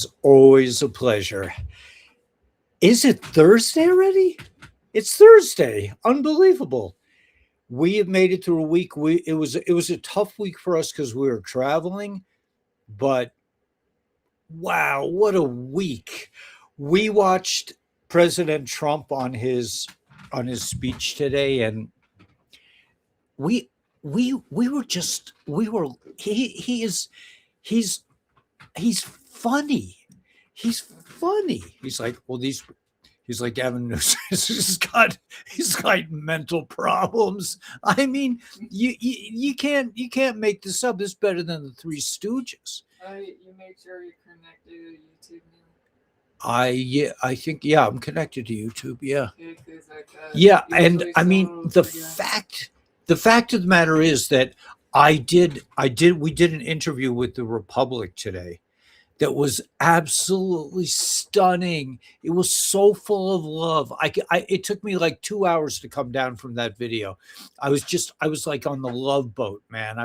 is always a pleasure. Is it Thursday already? It's Thursday. Unbelievable. We have made it through a week. It was a tough week for us because we were traveling, but wow, what a week. We watched President Trump on his speech today, and we we were just we were he is he's he's funny. He's funny. He's like, well, he's like Gavin Newsom. He's got mental problems. I mean, you can't make this up. This is better than the Three Stooges. You make sure you're connected to YouTube now. I think I'm connected to YouTube. Yeah. Yeah, And I mean the fact of the matter is that we did an interview with the Republic today that was absolutely stunning. It was so full of love. It took me like 2 hours to come down from that video. I was like on the love boat, man.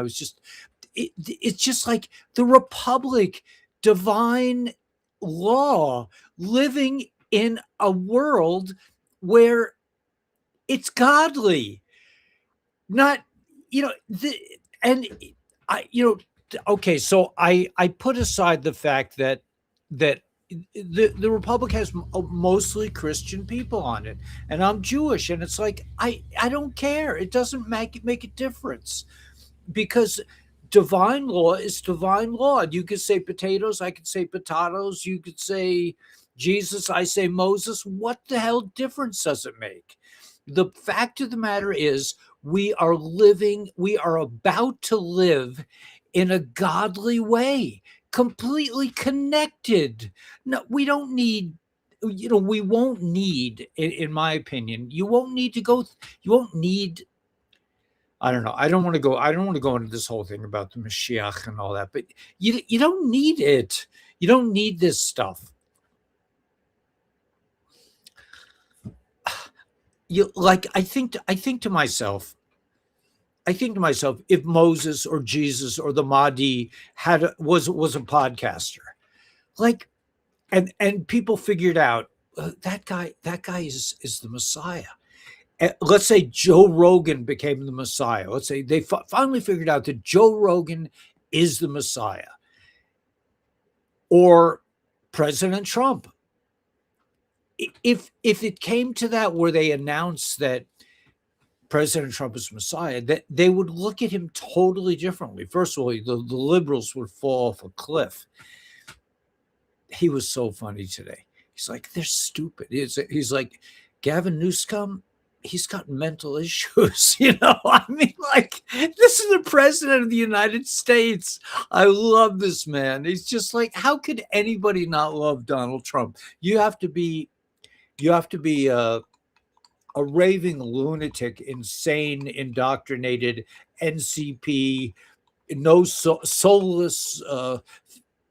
It's just like the Republic, divine law, living in a world where it's godly, not, and I, okay, so I put aside the fact that the Republic has mostly Christian people on it, and I'm Jewish, and it's like I don't care. It doesn't make a difference because divine law is divine law. You could say potatoes, I could say potatoes. You could say Jesus, I say Moses. What the hell difference does it make? The fact of the matter is we are about to live in a godly way, completely connected. No, we don't need, we won't need, in my opinion, you won't need, I don't know. I don't want to go into this whole thing about the Mashiach and all that, but you don't need it. You don't need this stuff. I think to myself, if Moses or Jesus or the Mahdi was a podcaster, like, and people figured out that guy is the Messiah. Let's say Joe Rogan became the Messiah. Let's say they finally figured out that Joe Rogan is the Messiah, or President Trump. If it came to that, where they announced that President Trump is Messiah, that they would look at him totally differently. First of all, the liberals would fall off a cliff. He was so funny today. He's like, they're stupid. He's like, Gavin Newsom, he's got mental issues. I mean, like, this is the president of the United States. I love this man. He's just like, how could anybody not love Donald Trump? You have to be a raving lunatic, insane, indoctrinated NCP, soulless,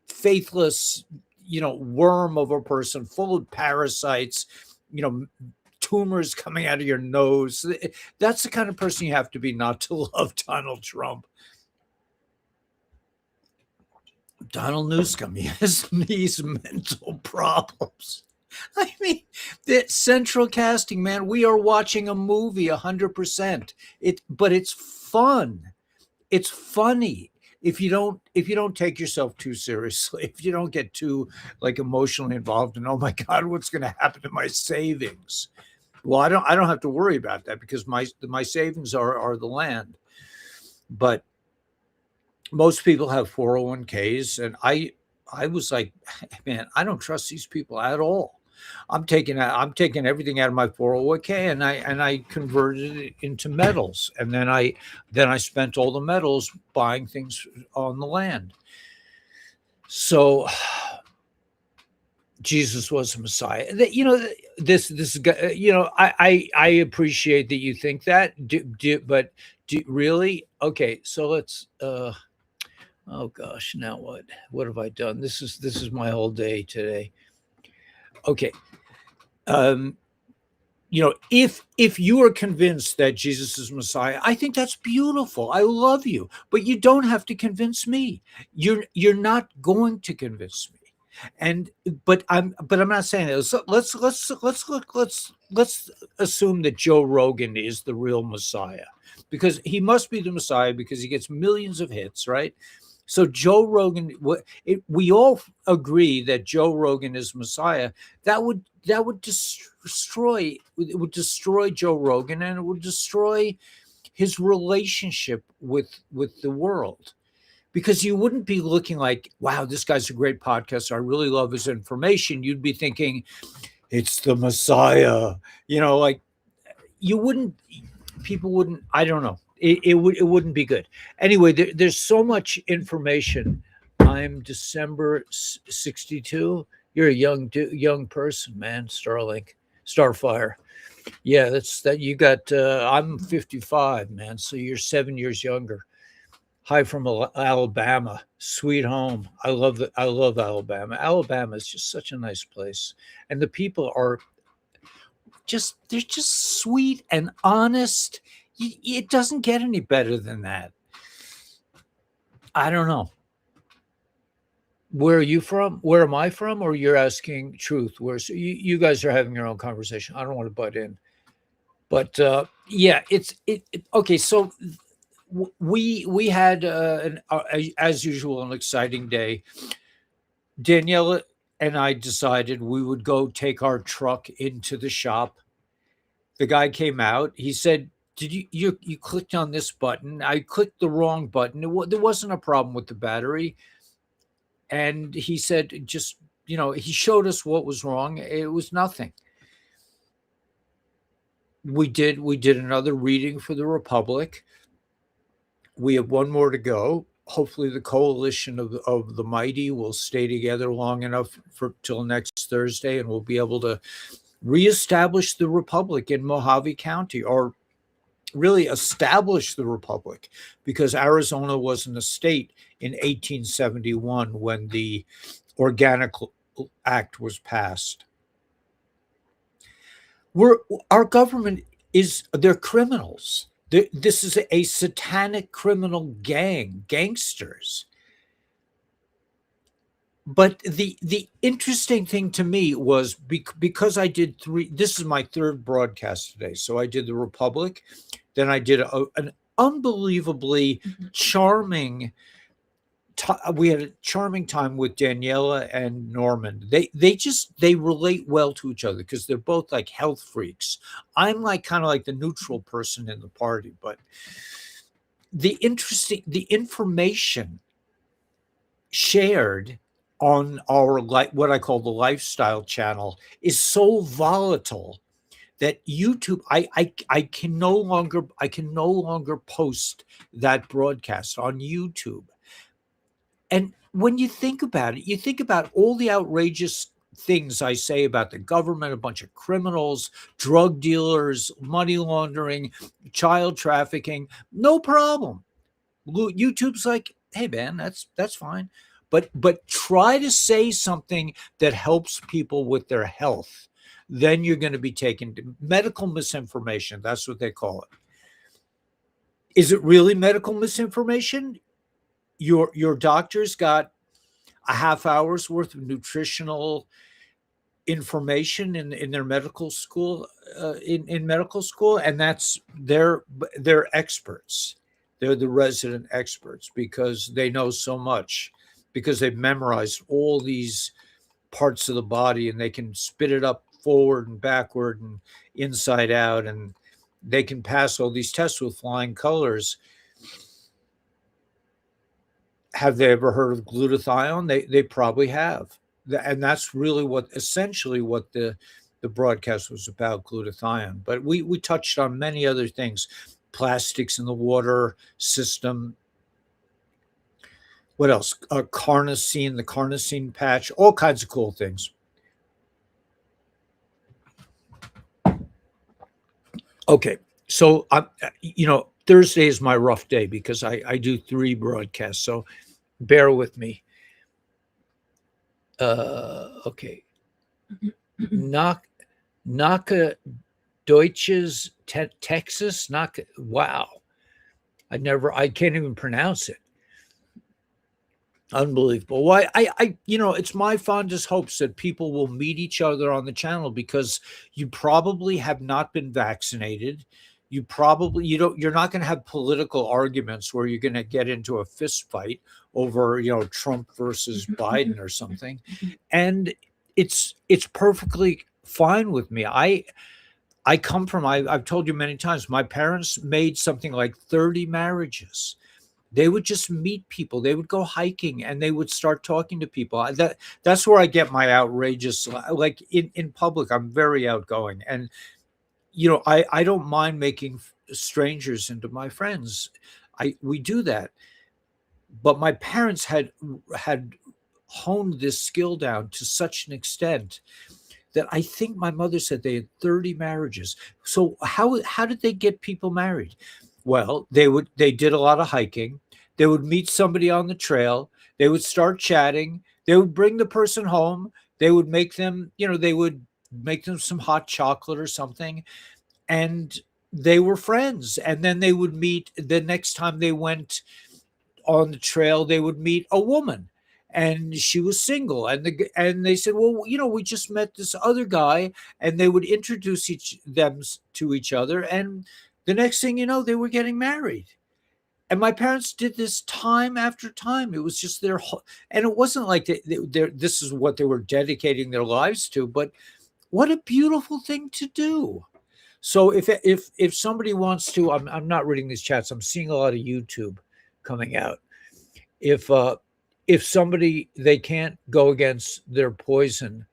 faithless, worm of a person, full of parasites, tumors coming out of your nose. That's the kind of person you have to be not to love Donald Trump. Donald Newsom, he has these mental problems. I mean, the central casting, man, we are watching a movie 100%. But it's fun. It's funny. If you don't take yourself too seriously, if you don't get too emotionally involved and, oh my God, what's going to happen to my savings? Well, I don't have to worry about that because my savings are the land. But most people have 401ks, and I was like, man, I don't trust these people at all. I'm taking everything out of my 401k and I converted it into metals, and then I spent all the metals buying things on the land. So Jesus was the Messiah. I appreciate that you think that, but really? Okay, so let's. Oh gosh, now what? What have I done? This is my whole day today. Okay. If you are convinced that Jesus is Messiah, I think that's beautiful. I love you, but you don't have to convince me. You're not going to convince me. And but I'm not saying that. So let's assume that Joe Rogan is the real Messiah, because he must be the Messiah because he gets millions of hits, right? So Joe Rogan, we all agree that Joe Rogan is Messiah. That would destroy, it would destroy Joe Rogan, and it would destroy his relationship with the world, because you wouldn't be looking like, wow, this guy's a great podcaster, I really love his information. You'd be thinking it's the Messiah, like, you wouldn't people wouldn't, I don't know, it wouldn't be good. Anyway, there's so much information. I'm December 62. You're a young person, man. Starfire. Yeah, that's that. You got I'm 55, man, so you're 7 years younger. Hi from Alabama, sweet home. I love Alabama. Alabama is just such a nice place, and the people are they're just sweet and honest. It doesn't get any better than that. I don't know. Where are you from? Where am I from? Or you're asking truth? You guys are having your own conversation. I don't want to butt in, but yeah, okay. So we had as usual, an exciting day. Daniela and I decided we would go take our truck into the shop. The guy came out. He said, "Did you clicked on this button?" I clicked the wrong button. There wasn't a problem with the battery, and he said, just he showed us what was wrong. It was nothing. We did another reading for the Republic. We have one more to go. Hopefully, the coalition of the mighty will stay together long enough for till next Thursday, and we'll be able to reestablish the Republic in Mojave County, or really establish the Republic, because Arizona wasn't a state in 1871 when the Organic Act was passed. Our government they're criminals. This is a satanic criminal gangsters. But the interesting thing to me was, because I did three. This is my third broadcast today. So I did the Republic, then I did an unbelievably charming. We had a charming time with Daniela and Norman. They relate well to each other because they're both like health freaks. I'm like kind of like the neutral person in the party, but the information shared on our, like, what I call the lifestyle channel, is so volatile that YouTube, I can no longer post that broadcast on YouTube. And when you think about it, you think about all the outrageous things I say about the government, a bunch of criminals, drug dealers, money laundering, child trafficking, no problem. YouTube's like, hey man, that's fine. But try to say something that helps people with their health. Then you're going to be taken to medical misinformation. That's what they call it. Is it really medical misinformation? Your doctor's got a half hour's worth of nutritional information in their medical school, in medical school, and that's they're experts. They're the resident experts because they know so much, because they've memorized all these parts of the body, and they can spit it up forward and backward and inside out, and they can pass all these tests with flying colors. Have they ever heard of glutathione? They probably have. And that's really essentially what the broadcast was about, glutathione. But we touched on many other things, plastics in the water system. What else? Carnosine, the carnosine patch, all kinds of cool things. Okay, so Thursday is my rough day because I do 3 broadcasts, so bear with me. Okay. Naka Deutsches Texas. Wow. I can't even pronounce it. Unbelievable. Why it's my fondest hopes that people will meet each other on the channel because you probably have not been vaccinated. You're not going to have political arguments where you're going to get into a fist fight over, Trump versus Biden or something. And it's perfectly fine with me. I come from, I've told you many times, my parents made something like 30 marriages. They would just meet people. They would go hiking and they would start talking to people. That's where I get my outrageous, like in public, I'm very outgoing. And, I don't mind making strangers into my friends. We do that. But my parents had honed this skill down to such an extent that I think my mother said they had 30 marriages. So how did they get people married? Well, they did a lot of hiking. They would meet somebody on the trail. They would start chatting. They would bring the person home. They would make them some hot chocolate or something, and they were friends. And then they would meet the next time they went on the trail, they would meet a woman and she was single, and they said, well, we just met this other guy, and they would introduce them to each other, and the next thing you know, they were getting married. And my parents did this time after time. It was just and it wasn't like this is what they were dedicating their lives to, but what a beautiful thing to do. So if somebody wants to, I'm not reading these chats. I'm seeing a lot of YouTube coming out. If somebody, they can't go against their poison,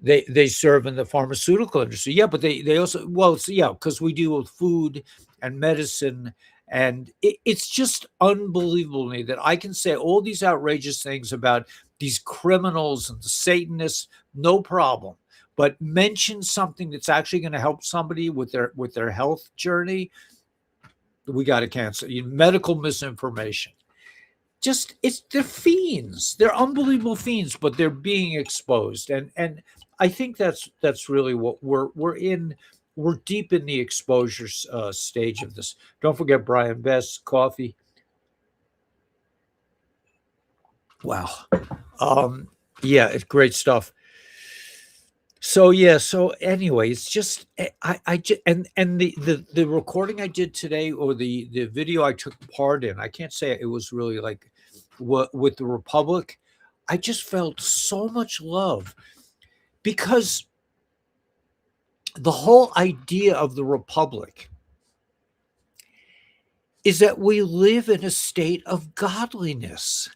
they serve in the pharmaceutical industry. Yeah, but they also, well, yeah, because we deal with food and medicine, and it's just unbelievable to me that I can say all these outrageous things about these criminals and the Satanists, no problem. But mention something that's actually going to help somebody with their health journey, we got to cancel. Medical misinformation. They're fiends. They're unbelievable fiends, but they're being exposed. And I think that's really what we're in. We're deep in the exposure stage of this. Don't forget Brian Best coffee. Wow. Yeah, it's great stuff. So yeah, so anyway, it's just I just, and the recording I did today, or the video I took part in, I can't say it was really like what with the Republic. I just felt so much love because the whole idea of the Republic is that we live in a state of godliness.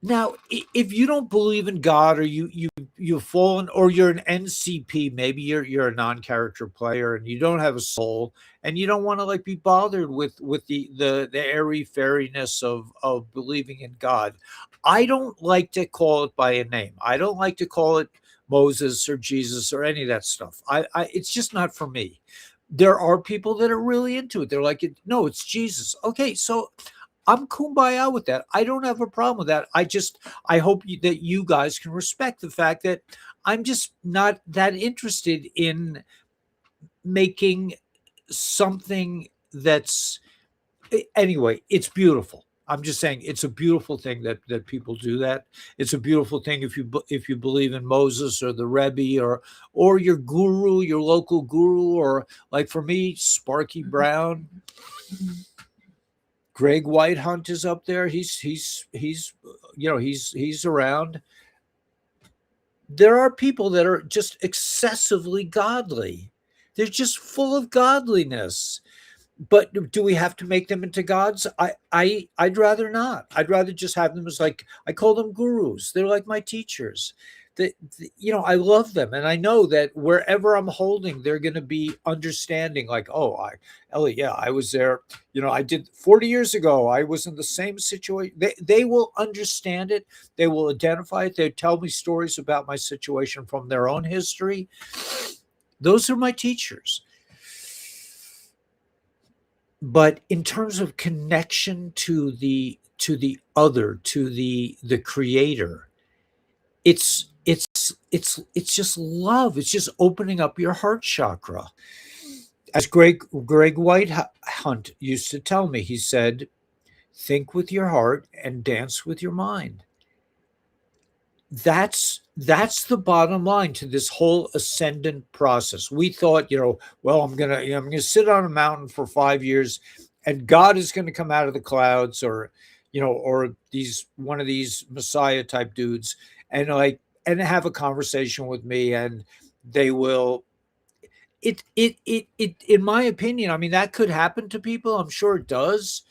Now, if you don't believe in God, or you've fallen, or you're an NCP, maybe you're a non-character player and you don't have a soul, and you don't want to like be bothered with the airy fairiness of believing in God. I don't like to call it by a name. I don't like to call it Moses or Jesus or any of that stuff. It's just not for me. There are people that are really into it. They're like, no, it's Jesus. Okay, so I'm kumbaya with that. I don't have a problem with that. I hope that you guys can respect the fact that I'm just not that interested in making something that's anyway. It's beautiful. I'm just saying it's a beautiful thing that people do that. It's a beautiful thing if you believe in Moses or the Rebbe, or your guru, your local guru, or like for me, Sparky Brown. Greg Whitehunt is up there. He's around. There are people that are just excessively godly. They're just full of godliness. But do we have to make them into gods? I'd rather not. I'd rather just have them as, like, I call them gurus. They're like my teachers. I love them, and I know that wherever I'm holding, they're going to be understanding. Like, oh, Ellie, yeah, I was there. I did 40 years ago. I was in the same situation. They will understand it. They will identify it. They tell me stories about my situation from their own history. Those are my teachers. But in terms of connection to the other, to the creator, it's just love. It's just opening up your heart chakra. As Greg Whitehunt used to tell me, he said think with your heart and dance with your mind. That's the bottom line to this whole ascendant process. We thought, well, I'm gonna sit on a mountain for 5 years, and God is going to come out of the clouds, or these one of these Messiah type dudes, and have a conversation with me, and they will. In my opinion, I mean, that could happen to people. I'm sure it does,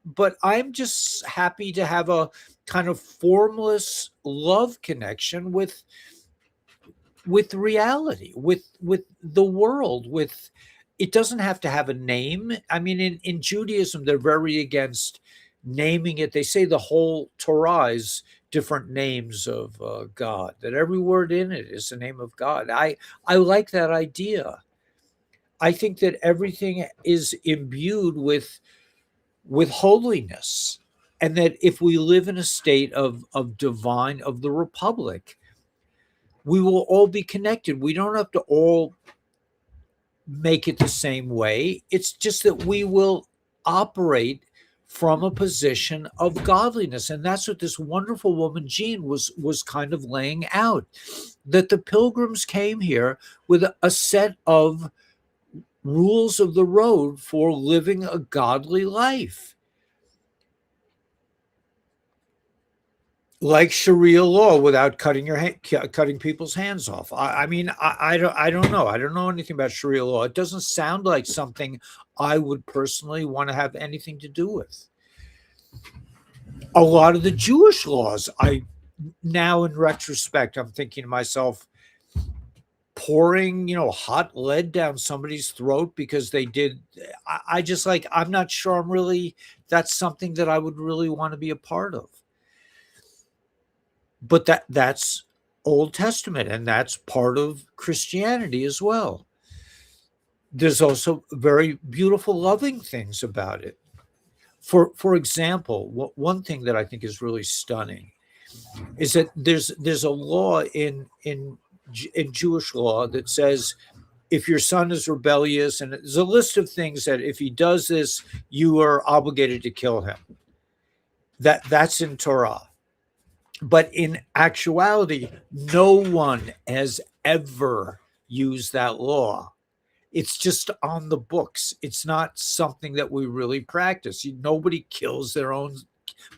but I'm just happy to have a kind of formless love connection with reality, with the world. With It doesn't have to have a name. I mean, in Judaism, they're very against naming it. They say the whole Torah is different names of God, that every word in it is the name of God. I like that idea. I think that everything is imbued with holiness, and that if we live in a state of divine, of the republic, we will all be connected. We don't have to all make it the same way. It's just that we will operate from a position of godliness, and that's what this wonderful woman Jean was kind of laying out, that the pilgrims came here with a set of rules of the road for living a godly life, like Sharia law, without cutting people's hands off. I mean, I don't know. I don't know anything about Sharia law. It doesn't sound like something I would personally want to have anything to do with. A lot of the Jewish laws, now in retrospect, I'm thinking to myself, pouring hot lead down somebody's throat because they did. I just, like, I'm not sure that's something that I would really want to be a part of. But that's Old Testament, and that's part of Christianity as well. There's also very beautiful, loving things about it. For example, one thing that I think is really stunning is that there's a law in Jewish law that says, if your son is rebellious, and there's a list of things that if he does this, you are obligated to kill him. That's in Torah. But in actuality, no one has ever used that law. It's just on the books. It's not something that we really practice. Nobody kills their own,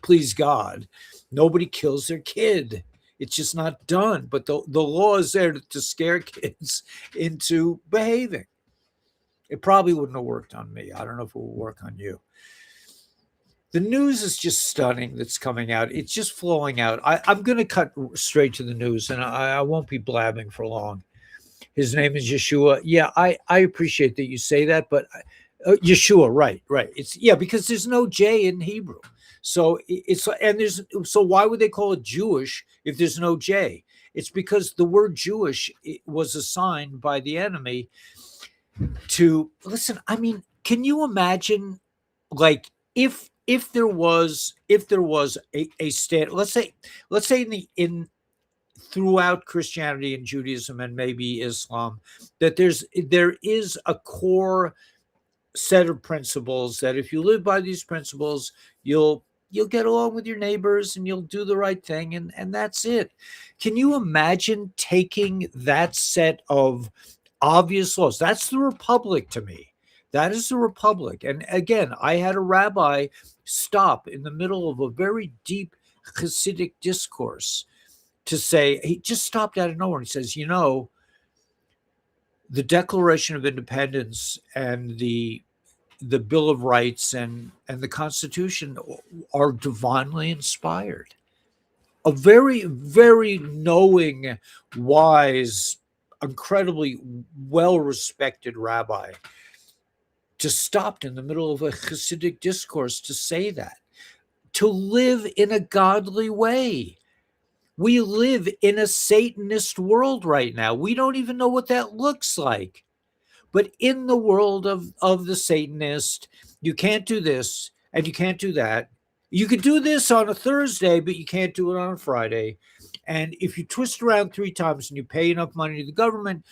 please God. Nobody kills their kid. It's just not done. But the law is there to scare kids into behaving. It probably wouldn't have worked on me. I don't know if it will work on you. The news is just stunning that's coming out. It's just flowing out. I'm going to cut straight to the news, and I won't be blabbing for long. His name is Yeshua. Yeah, I appreciate that you say that, but Yeshua, right. It's because there's no J in Hebrew. So so why would they call it Jewish if there's no J? It's because the word Jewish was assigned by the enemy to, listen, I mean, can you imagine, like, if there was a stand, let's say in throughout Christianity and Judaism and maybe Islam, that there is a core set of principles that if you live by these principles, you'll get along with your neighbors and you'll do the right thing, and that's it. Can you imagine taking that set of obvious laws? That's the republic to me. That is the republic. And again, I had a rabbi stop in the middle of a very deep Hasidic discourse to say, he just stopped out of nowhere and he says, the Declaration of Independence and the Bill of Rights and the Constitution are divinely inspired. A very, very knowing, wise, incredibly well-respected rabbi just stopped in the middle of a Hasidic discourse to say that. To live in a godly way. We live in a Satanist world right now. We don't even know what that looks like. But in the world of the Satanist, you can't do this and you can't do that. You could do this on a Thursday, but you can't do it on a Friday. And if you twist around 3 times and you pay enough money to the government,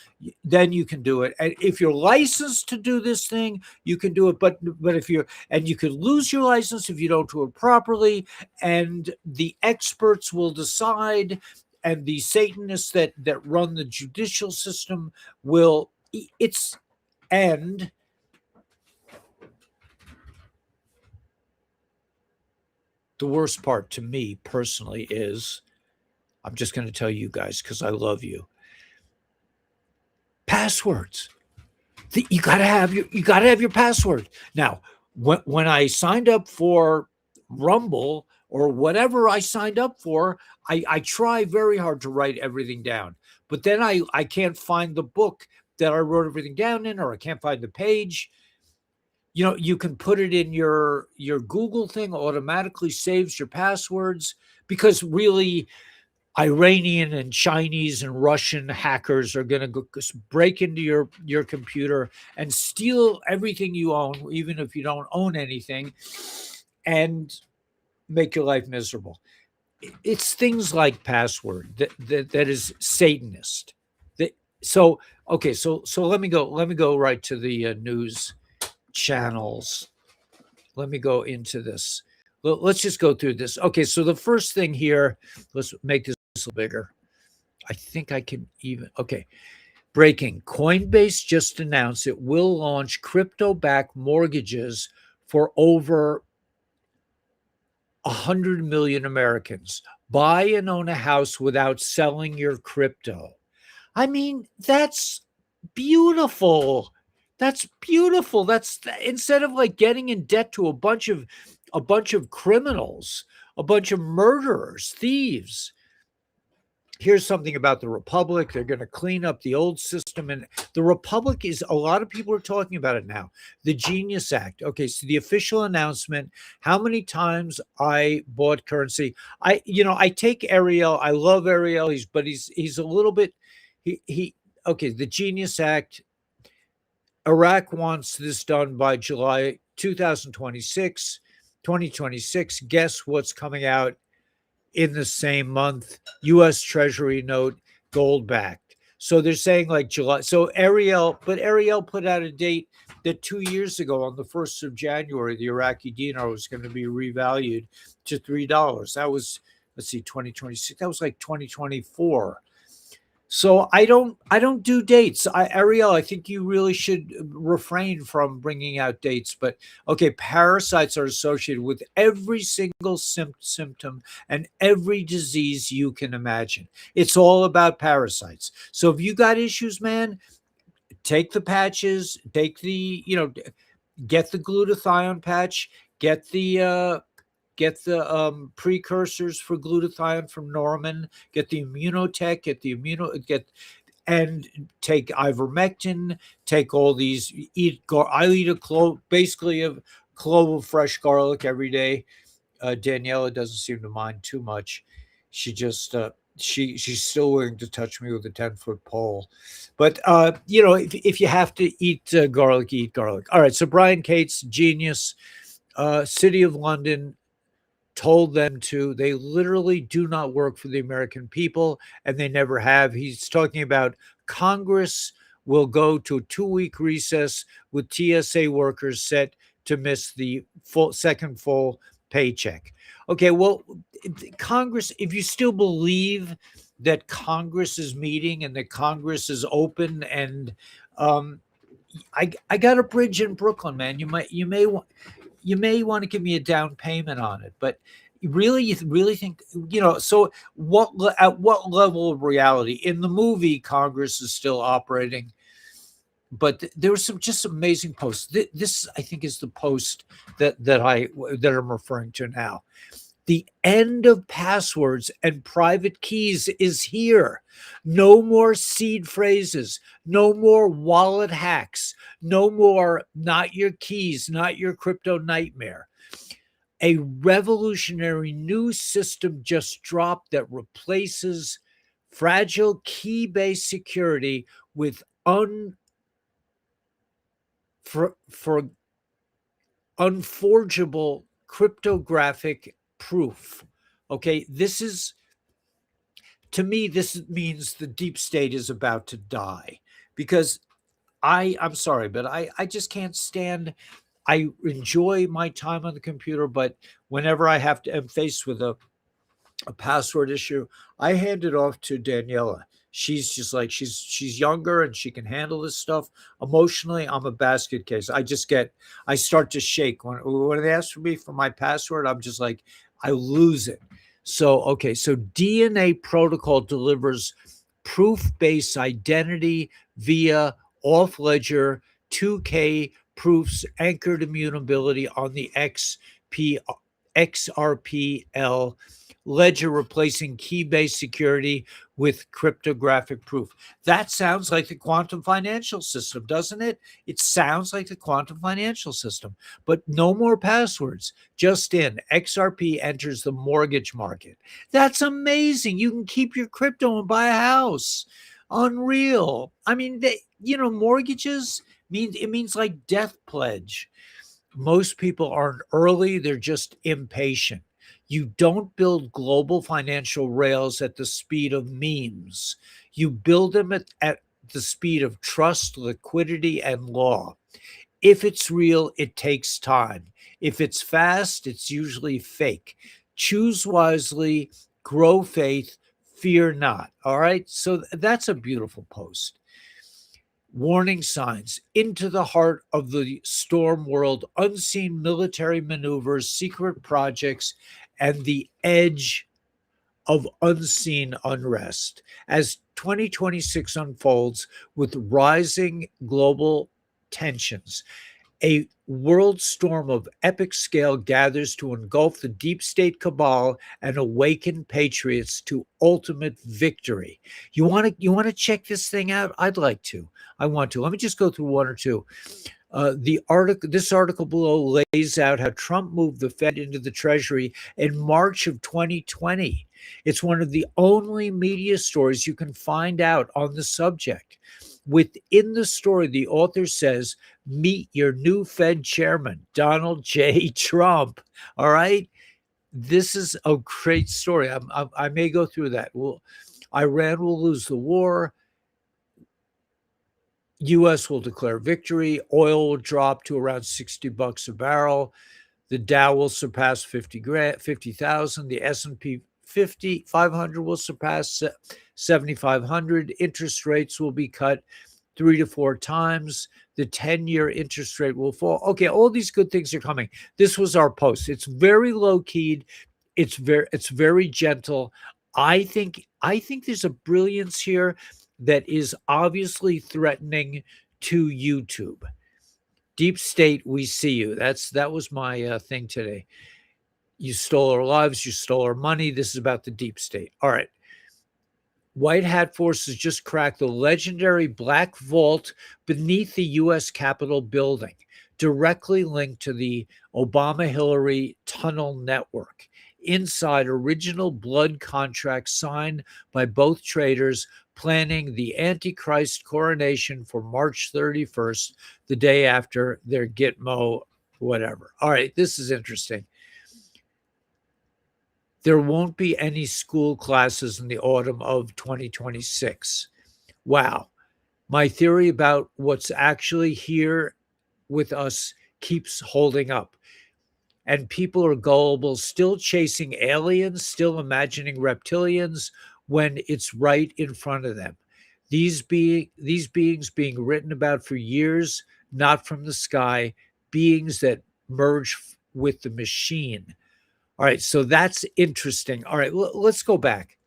then you can do it. And if you're licensed to do this thing, you can do it. But if you're, and you could lose your license if you don't do it properly. And the experts will decide, and the Satanists that run the judicial system will. And the worst part to me personally is, I'm just going to tell you guys because I love you. Passwords. You got to have your password. Now, when I signed up for Rumble or whatever I signed up for, I try very hard to write everything down. But then I can't find the book that I wrote everything down in, or I can't find the page. You can put it in your Google thing, automatically saves your passwords, because really Iranian and Chinese and Russian hackers are going to break into your computer and steal everything you own, even if you don't own anything, and make your life miserable. It's things like password that is Satanist. So let me go right to the news channels. Let me go into this. Let's just go through this. Okay, so the first thing here, let's make this a little bigger. I think I can even, okay. Breaking. Coinbase just announced it will launch crypto-backed mortgages for over 100 million Americans. Buy and own a house without selling your crypto. I mean, that's beautiful. That's beautiful. That's, instead of like getting in debt to a bunch of criminals, a bunch of murderers, thieves. Here's something about the Republic. They're going to clean up the old system. And the Republic is, a lot of people are talking about it now. The Genius Act. Okay, so the official announcement, how many times I bought currency. I take Ariel. I love Ariel. He's a little bit, okay, the Genius Act. Iraq wants this done by July 2026. Guess what's coming out in the same month? U.S. Treasury note, gold backed. So they're saying like July. So Ariel put out a date that 2 years ago, on the 1st of January, the Iraqi dinar was going to be revalued to $3. That was, 2026. That was like 2024. So I don't do dates. Ariel, I think you really should refrain from bringing out dates. But okay, parasites are associated with every single symptom and every disease you can imagine. It's all about parasites. So if you got issues, man, take the patches, take the, get the glutathione patch, get the precursors for glutathione from Norman, get the Immunotech, and take ivermectin, take all these, I eat basically a clove of fresh garlic every day. Daniela doesn't seem to mind too much. She just, she's still willing to touch me with a 10-foot pole. But, if you have to eat garlic, eat garlic. All right. So Brian Cates, genius, City of London, told them to. They literally do not work for the American people, and they never have. He's talking about Congress will go to a 2-week recess with TSA workers set to miss the second full paycheck. Okay, well, Congress, if you still believe that Congress is meeting and that Congress is open, and I got a bridge in Brooklyn, man. You may want to give me a down payment on it, but you really think, so at what level of reality? In the movie, Congress is still operating, but there were some just amazing posts. This, I think, is the post that I'm referring to now. The end of passwords and private keys is here. No more seed phrases. No more wallet hacks. No more not your keys, not your crypto nightmare. A revolutionary new system just dropped that replaces fragile key-based security with unforgeable cryptographic proof. Okay, this is to me, this means the deep state is about to die because I'm sorry, but I just can't stand. I enjoy my time on the computer, but whenever I have to am faced with a password issue, I hand it off to Daniela. She's just like she's younger and she can handle this stuff. Emotionally, I'm a basket case. I start to shake when they ask for me for my password. I'm just like I lose it. So okay, so DNA protocol delivers proof-based identity via off-ledger 2K proofs anchored immutability on the XRPL ledger, replacing key-based security with cryptographic proof. That sounds like the quantum financial system, doesn't it? It sounds like the quantum financial system, but no more passwords. Just in, XRP enters the mortgage market. That's amazing. You can keep your crypto and buy a house. Unreal. I mean, mortgages means like death pledge. Most people aren't early, they're just impatient. You don't build global financial rails at the speed of memes. You build them at the speed of trust, liquidity, and law. If it's real, it takes time. If it's fast, it's usually fake. Choose wisely, grow faith, fear not. All right. So that's a beautiful post. Warning signs into the heart of the storm world, unseen military maneuvers, secret projects, and the edge of unseen unrest. As 2026 unfolds with rising global tensions, a world storm of epic scale gathers to engulf the deep state cabal and awaken patriots to ultimate victory. You want to check this thing out? I'd like to. I want to. Let me just go through one or two. This article below lays out how Trump moved the Fed into the Treasury in March of 2020. It's one of the only media stories you can find out on the subject. Within the story, the author says, "Meet your new Fed chairman, Donald J. Trump." All right. This is a great story. I may go through that. Iran will lose the war. U.S. will declare victory. Oil will drop to around $60 a barrel. The Dow will surpass 50,000. The S&P 500 will surpass 7,500. Interest rates will be cut 3 to 4 times. The 10-year interest rate will fall. Okay, all these good things are coming. This was our post. It's very low-keyed. It's very gentle. I think there's a brilliance here that is obviously threatening to YouTube. Deep state, we see you. That was my thing today. You stole our lives. You stole our money. This is about the deep state. All right. White Hat forces just cracked the legendary Black Vault beneath the U.S. Capitol building, directly linked to the Obama-Hillary tunnel network. Inside, original blood contracts signed by both traders planning the Antichrist coronation for March 31st, the day after their Gitmo whatever. All right, this is interesting. There won't be any school classes in the autumn of 2026. Wow. My theory about what's actually here with us keeps holding up. And people are gullible, still chasing aliens, still imagining reptilians when it's right in front of them. These beings being written about for years, not from the sky, beings that merge with the machine. All right, so that's interesting. All right, let's go back.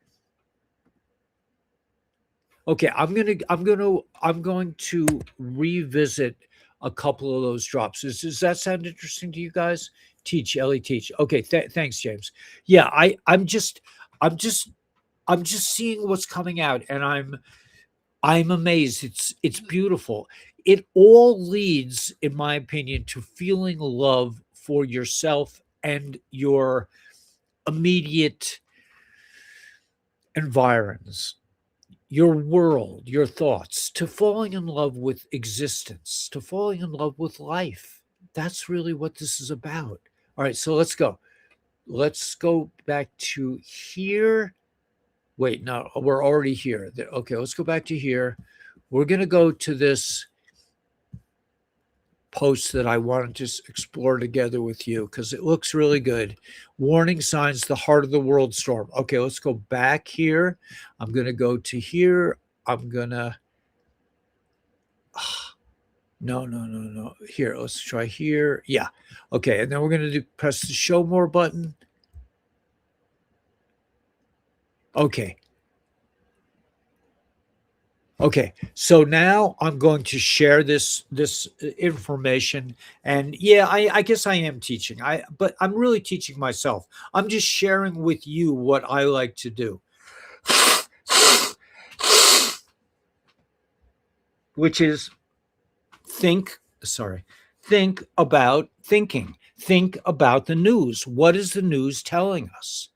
Okay, I'm going to revisit a couple of those drops. Does that sound interesting to you guys? Teach, Ellie, teach. Okay, thanks, James. Yeah, I'm just seeing what's coming out, and I'm amazed. It's beautiful. It all leads, in my opinion, to feeling love for yourself and your immediate environs, your world, your thoughts, to falling in love with existence, to falling in love with life. That's really what this is about. All right, so let's go. Let's go back to here. Wait, no, we're already here. Okay, let's go back to here. We're going to go to this post that I wanted to explore together with you because it looks really good. Warning signs, the heart of the world storm. Okay, let's go back here. I'm going to go to here. I'm going to, no. Here, let's try here. Yeah. Okay, and then we're going to press the show more button. Okay. Okay, so now I'm going to share this information, and yeah, I guess I am teaching. But I'm really teaching myself. I'm just sharing with you what I like to do, which is think. Sorry, think about thinking. Think about the news. What is the news telling us?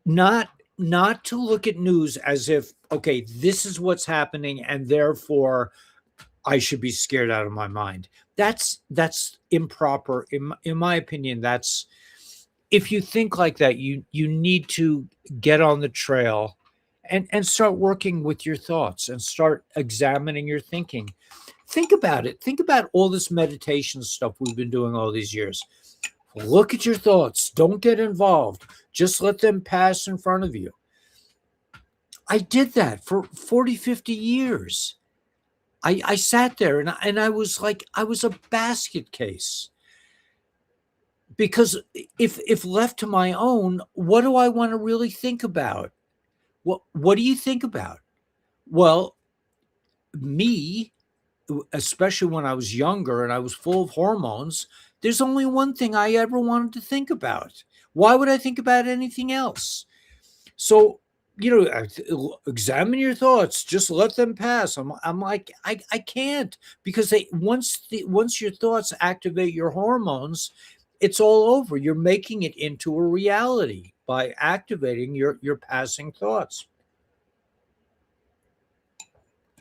Not to look at news as if, okay, this is what's happening, and therefore I should be scared out of my mind. That's improper. In my opinion, that's, if you think like that, you need to get on the trail and start working with your thoughts and start examining your thinking. Think about it. Think about all this meditation stuff we've been doing all these years. Look at your thoughts. Don't get involved. Just let them pass in front of you. I did that for 40, 50 years. I sat there and I was like, I was a basket case. Because if left to my own, what do I want to really think about? What do you think about? Well, me, especially when I was younger and I was full of hormones, there's only one thing I ever wanted to think about. Why would I think about anything else? So, examine your thoughts. Just let them pass. I'm like, I can't, because once your thoughts activate your hormones, it's all over. You're making it into a reality by activating your passing thoughts.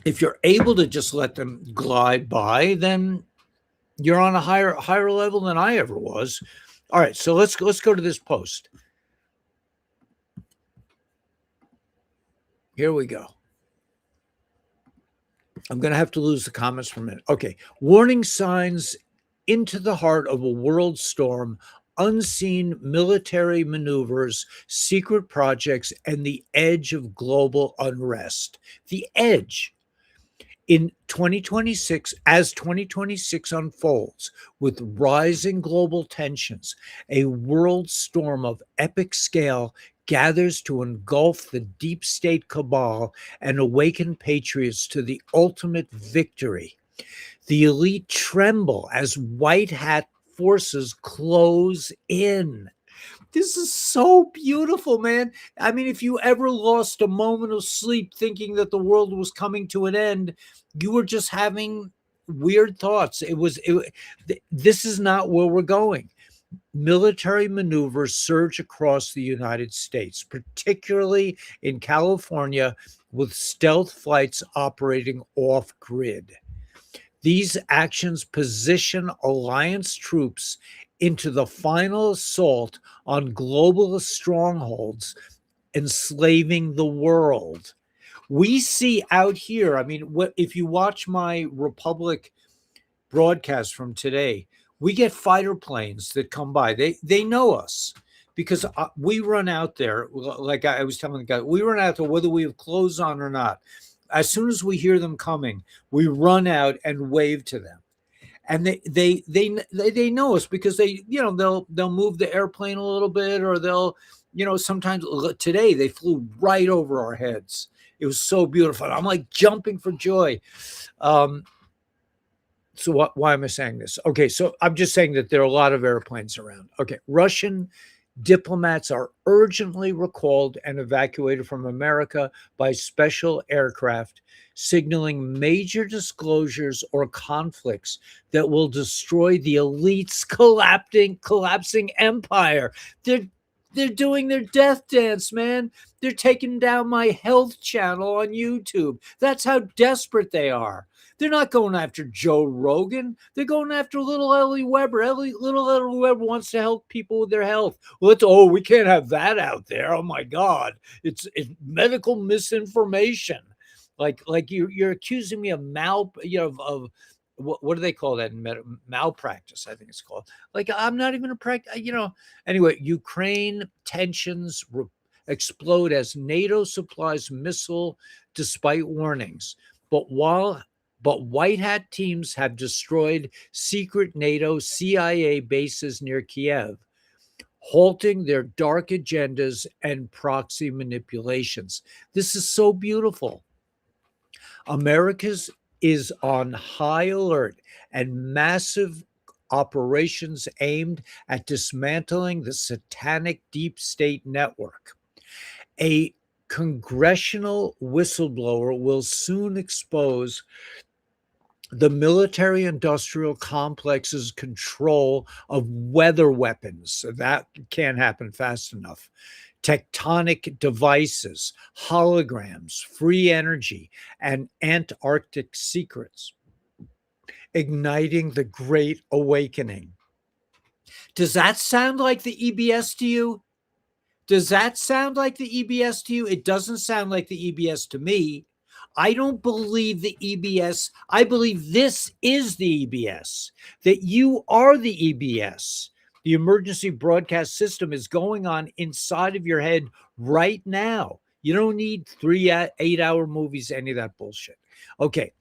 If you're able to just let them glide by, then you're on a higher level than I ever was. All right, so let's go to this post. Here we go. I'm going to have to lose the comments for a minute. Okay. Warning signs into the heart of a world storm, unseen military maneuvers, secret projects, and the edge of global unrest. The edge. In 2026, as 2026 unfolds with rising global tensions, a world storm of epic scale gathers to engulf the deep state cabal and awaken patriots to the ultimate victory. The elite tremble as white hat forces close in. This is so beautiful, man. I mean, if you ever lost a moment of sleep thinking that the world was coming to an end, you were just having weird thoughts. This is not where we're going. Military maneuvers surge across the United States, particularly in California, with stealth flights operating off grid. These actions position alliance troops into the final assault on globalist strongholds, enslaving the world. We see out here, I mean, if you watch my Republic broadcast from today, we get fighter planes that come by. They know us because we run out there, like I was telling the guy, we run out there whether we have clothes on or not. As soon as we hear them coming, we run out and wave to them. And they know us because they'll move the airplane a little bit, or they'll, sometimes today they flew right over our heads. It was so beautiful. I'm like jumping for joy. So why am I saying this? Okay, so I'm just saying that there are a lot of airplanes around. Okay, Russian diplomats are urgently recalled and evacuated from America by special aircraft, signaling major disclosures or conflicts that will destroy the elite's collapsing empire. They're doing their death dance, man. They're taking down my health channel on YouTube. That's how desperate they are. They're not going after Joe Rogan. They're going after little Ellie Weber. Little Ellie Weber wants to help people with their health. Well, we can't have that out there. Oh my God, it's medical misinformation. Like you're accusing me of of what do they call that in malpractice? I think it's called. Like I'm not even a practice. Anyway, Ukraine tensions explode as NATO supplies missile despite warnings. But white hat teams have destroyed secret NATO CIA bases near Kiev, halting their dark agendas and proxy manipulations. This is so beautiful. America's is on high alert and massive operations aimed at dismantling the satanic deep state network. A congressional whistleblower will soon expose the military industrial complex's control of weather weapons. That can't happen fast enough. Tectonic devices, holograms, free energy, and Antarctic secrets, igniting the Great Awakening. Does that sound like the EBS to you? Does that sound like the EBS to you? It doesn't sound like the EBS to me. I don't believe the EBS. I believe this is the EBS, that you are the EBS. The emergency broadcast system is going on inside of your head right now. You don't need 8-hour movies, any of that bullshit. Okay.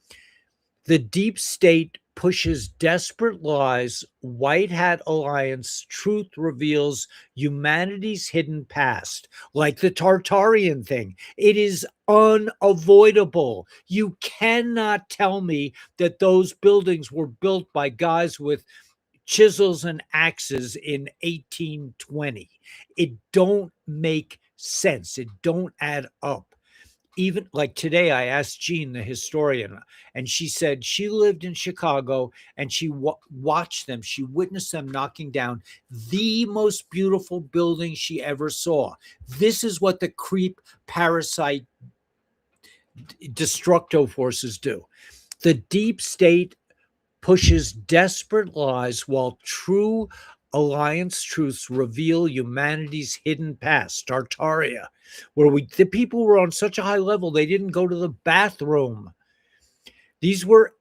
The deep state pushes desperate lies. White Hat Alliance truth reveals humanity's hidden past, like the Tartarian thing. It is unavoidable. You cannot tell me that those buildings were built by guys with chisels and axes in 1820. It don't make sense. It don't add up. Even like today, I asked Jean, the historian, and she said she lived in Chicago and she watched them. She witnessed them knocking down the most beautiful building she ever saw. This is what the creep parasite destructo forces do. The deep state pushes desperate lies while true alliance truths reveal humanity's hidden past. Tartaria, where the people were on such a high level they didn't go to the bathroom. These were,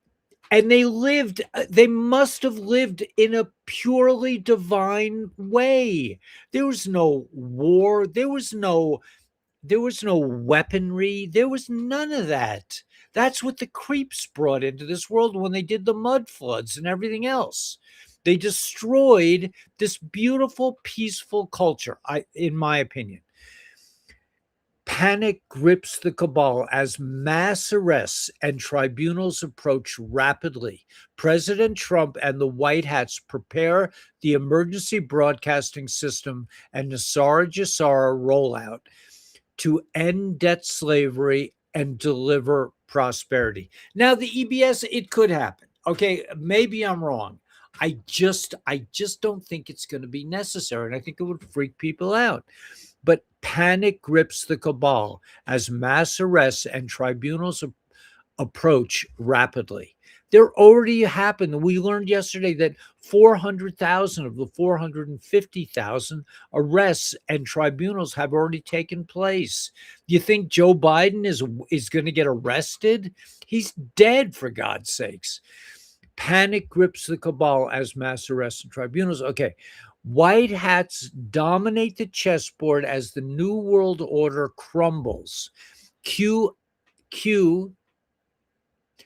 and they must have lived in a purely divine way. There was no war, there was no weaponry, there was none of that. That's what the creeps brought into this world when they did the mud floods and everything else. They destroyed this beautiful, peaceful culture, in my opinion. Panic grips the cabal as mass arrests and tribunals approach rapidly. President Trump and the White Hats prepare the emergency broadcasting system and Nasara Jassara rollout to end debt slavery and deliver prosperity. Now, the EBS, it could happen. Okay, maybe I'm wrong. I just don't think it's going to be necessary, and I think it would freak people out. But panic grips the cabal as mass arrests and tribunals approach rapidly. There already happened. We learned yesterday that 400,000 of the 450,000 arrests and tribunals have already taken place. Do you think Joe Biden is going to get arrested? He's dead, for God's sakes. Panic grips the cabal as mass arrests and tribunals. Okay. White hats dominate the chessboard as the New World Order crumbles.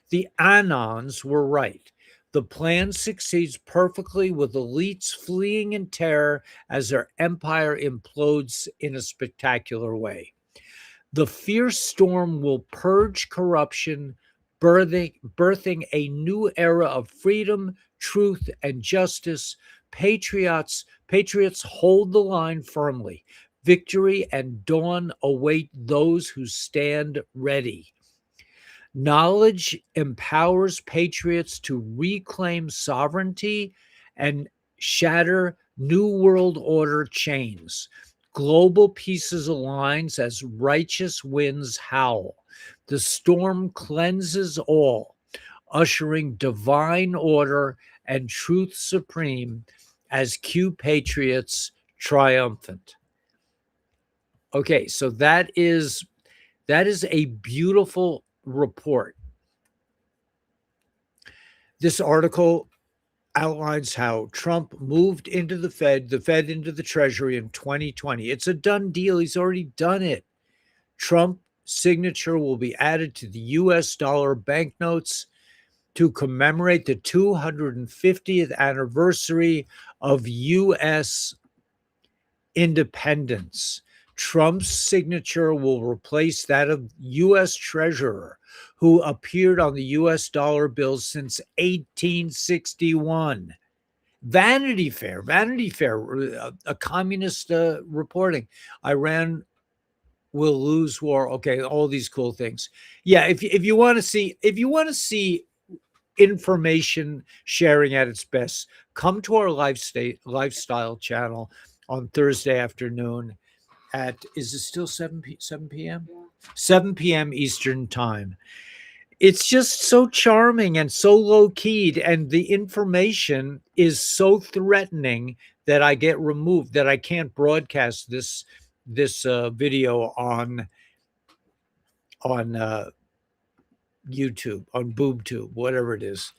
The Anons were right. The plan succeeds perfectly with elites fleeing in terror as their empire implodes in a spectacular way. The fierce storm will purge corruption, birthing a new era of freedom, truth, and justice. Patriots hold the line firmly. Victory and dawn await those who stand ready. Knowledge empowers patriots to reclaim sovereignty and shatter New World Order chains. Global peace aligns as righteous winds howl. The storm cleanses all, ushering divine order and truth supreme as Q patriots triumphant. Okay, so that is a beautiful report. This article outlines how Trump moved into the Fed into the Treasury in 2020. It's a done deal. He's already done it. Trump signature will be added to the US dollar banknotes to commemorate the 250th anniversary of US independence. Trump's signature will replace that of US Treasurer, who appeared on the US dollar bills since 1861. Vanity Fair, a communist reporting. Iran will lose war. Okay, all these cool things. Yeah, if you want to see information sharing at its best, come to our lifestyle channel on Thursday afternoon at, is it still 7 p.m.? Yeah. 7 p.m. Eastern time. It's just so charming and so low keyed, and the information is so threatening that I get removed, that I can't broadcast this video on YouTube, on BoobTube, whatever it is.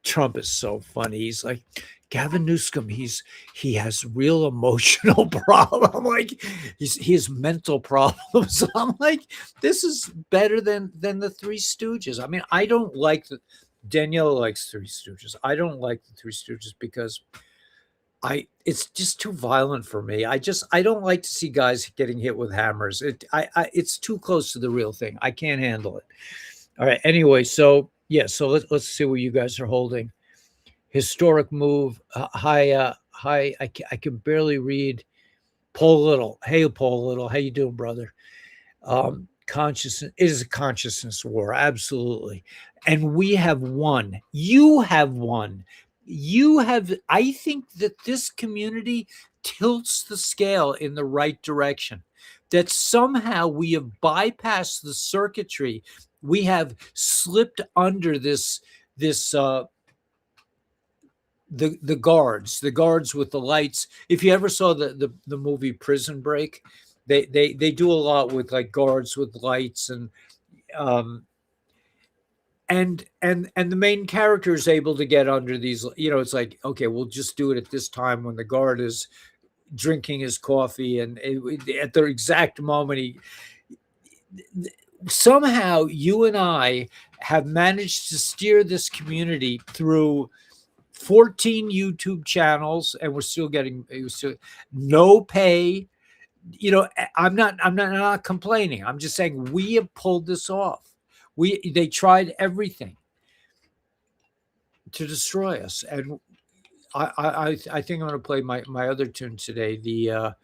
Trump is so funny. He's like, Gavin Newsom, he has real emotional problem. I'm like, he has mental problems. I'm like, this is better than the Three Stooges. I mean, I don't like Danielle likes Three Stooges. I don't like the Three Stooges because it's just too violent for me. I don't like to see guys getting hit with hammers. It's too close to the real thing. I can't handle it. All right. Anyway, so yeah, so let's see what you guys are holding. Historic move. Hi. I can barely read. Paul Little. Hey, Paul Little. How you doing, brother? Consciousness. It is a consciousness war. Absolutely. And we have won. You have won. I think that this community tilts the scale in the right direction. That somehow we have bypassed the circuitry. We have slipped under the guards with the lights. If you ever saw the movie Prison Break, they do a lot with like guards with lights, and the main character is able to get under these. It's like, okay, we'll just do it at this time when the guard is drinking his coffee, and at the exact moment somehow you and I have managed to steer this community through 14 YouTube channels, and we're still getting no pay. I'm not complaining. I'm just saying we have pulled this off. They tried everything to destroy us, and I think I'm going to play my other tune today. The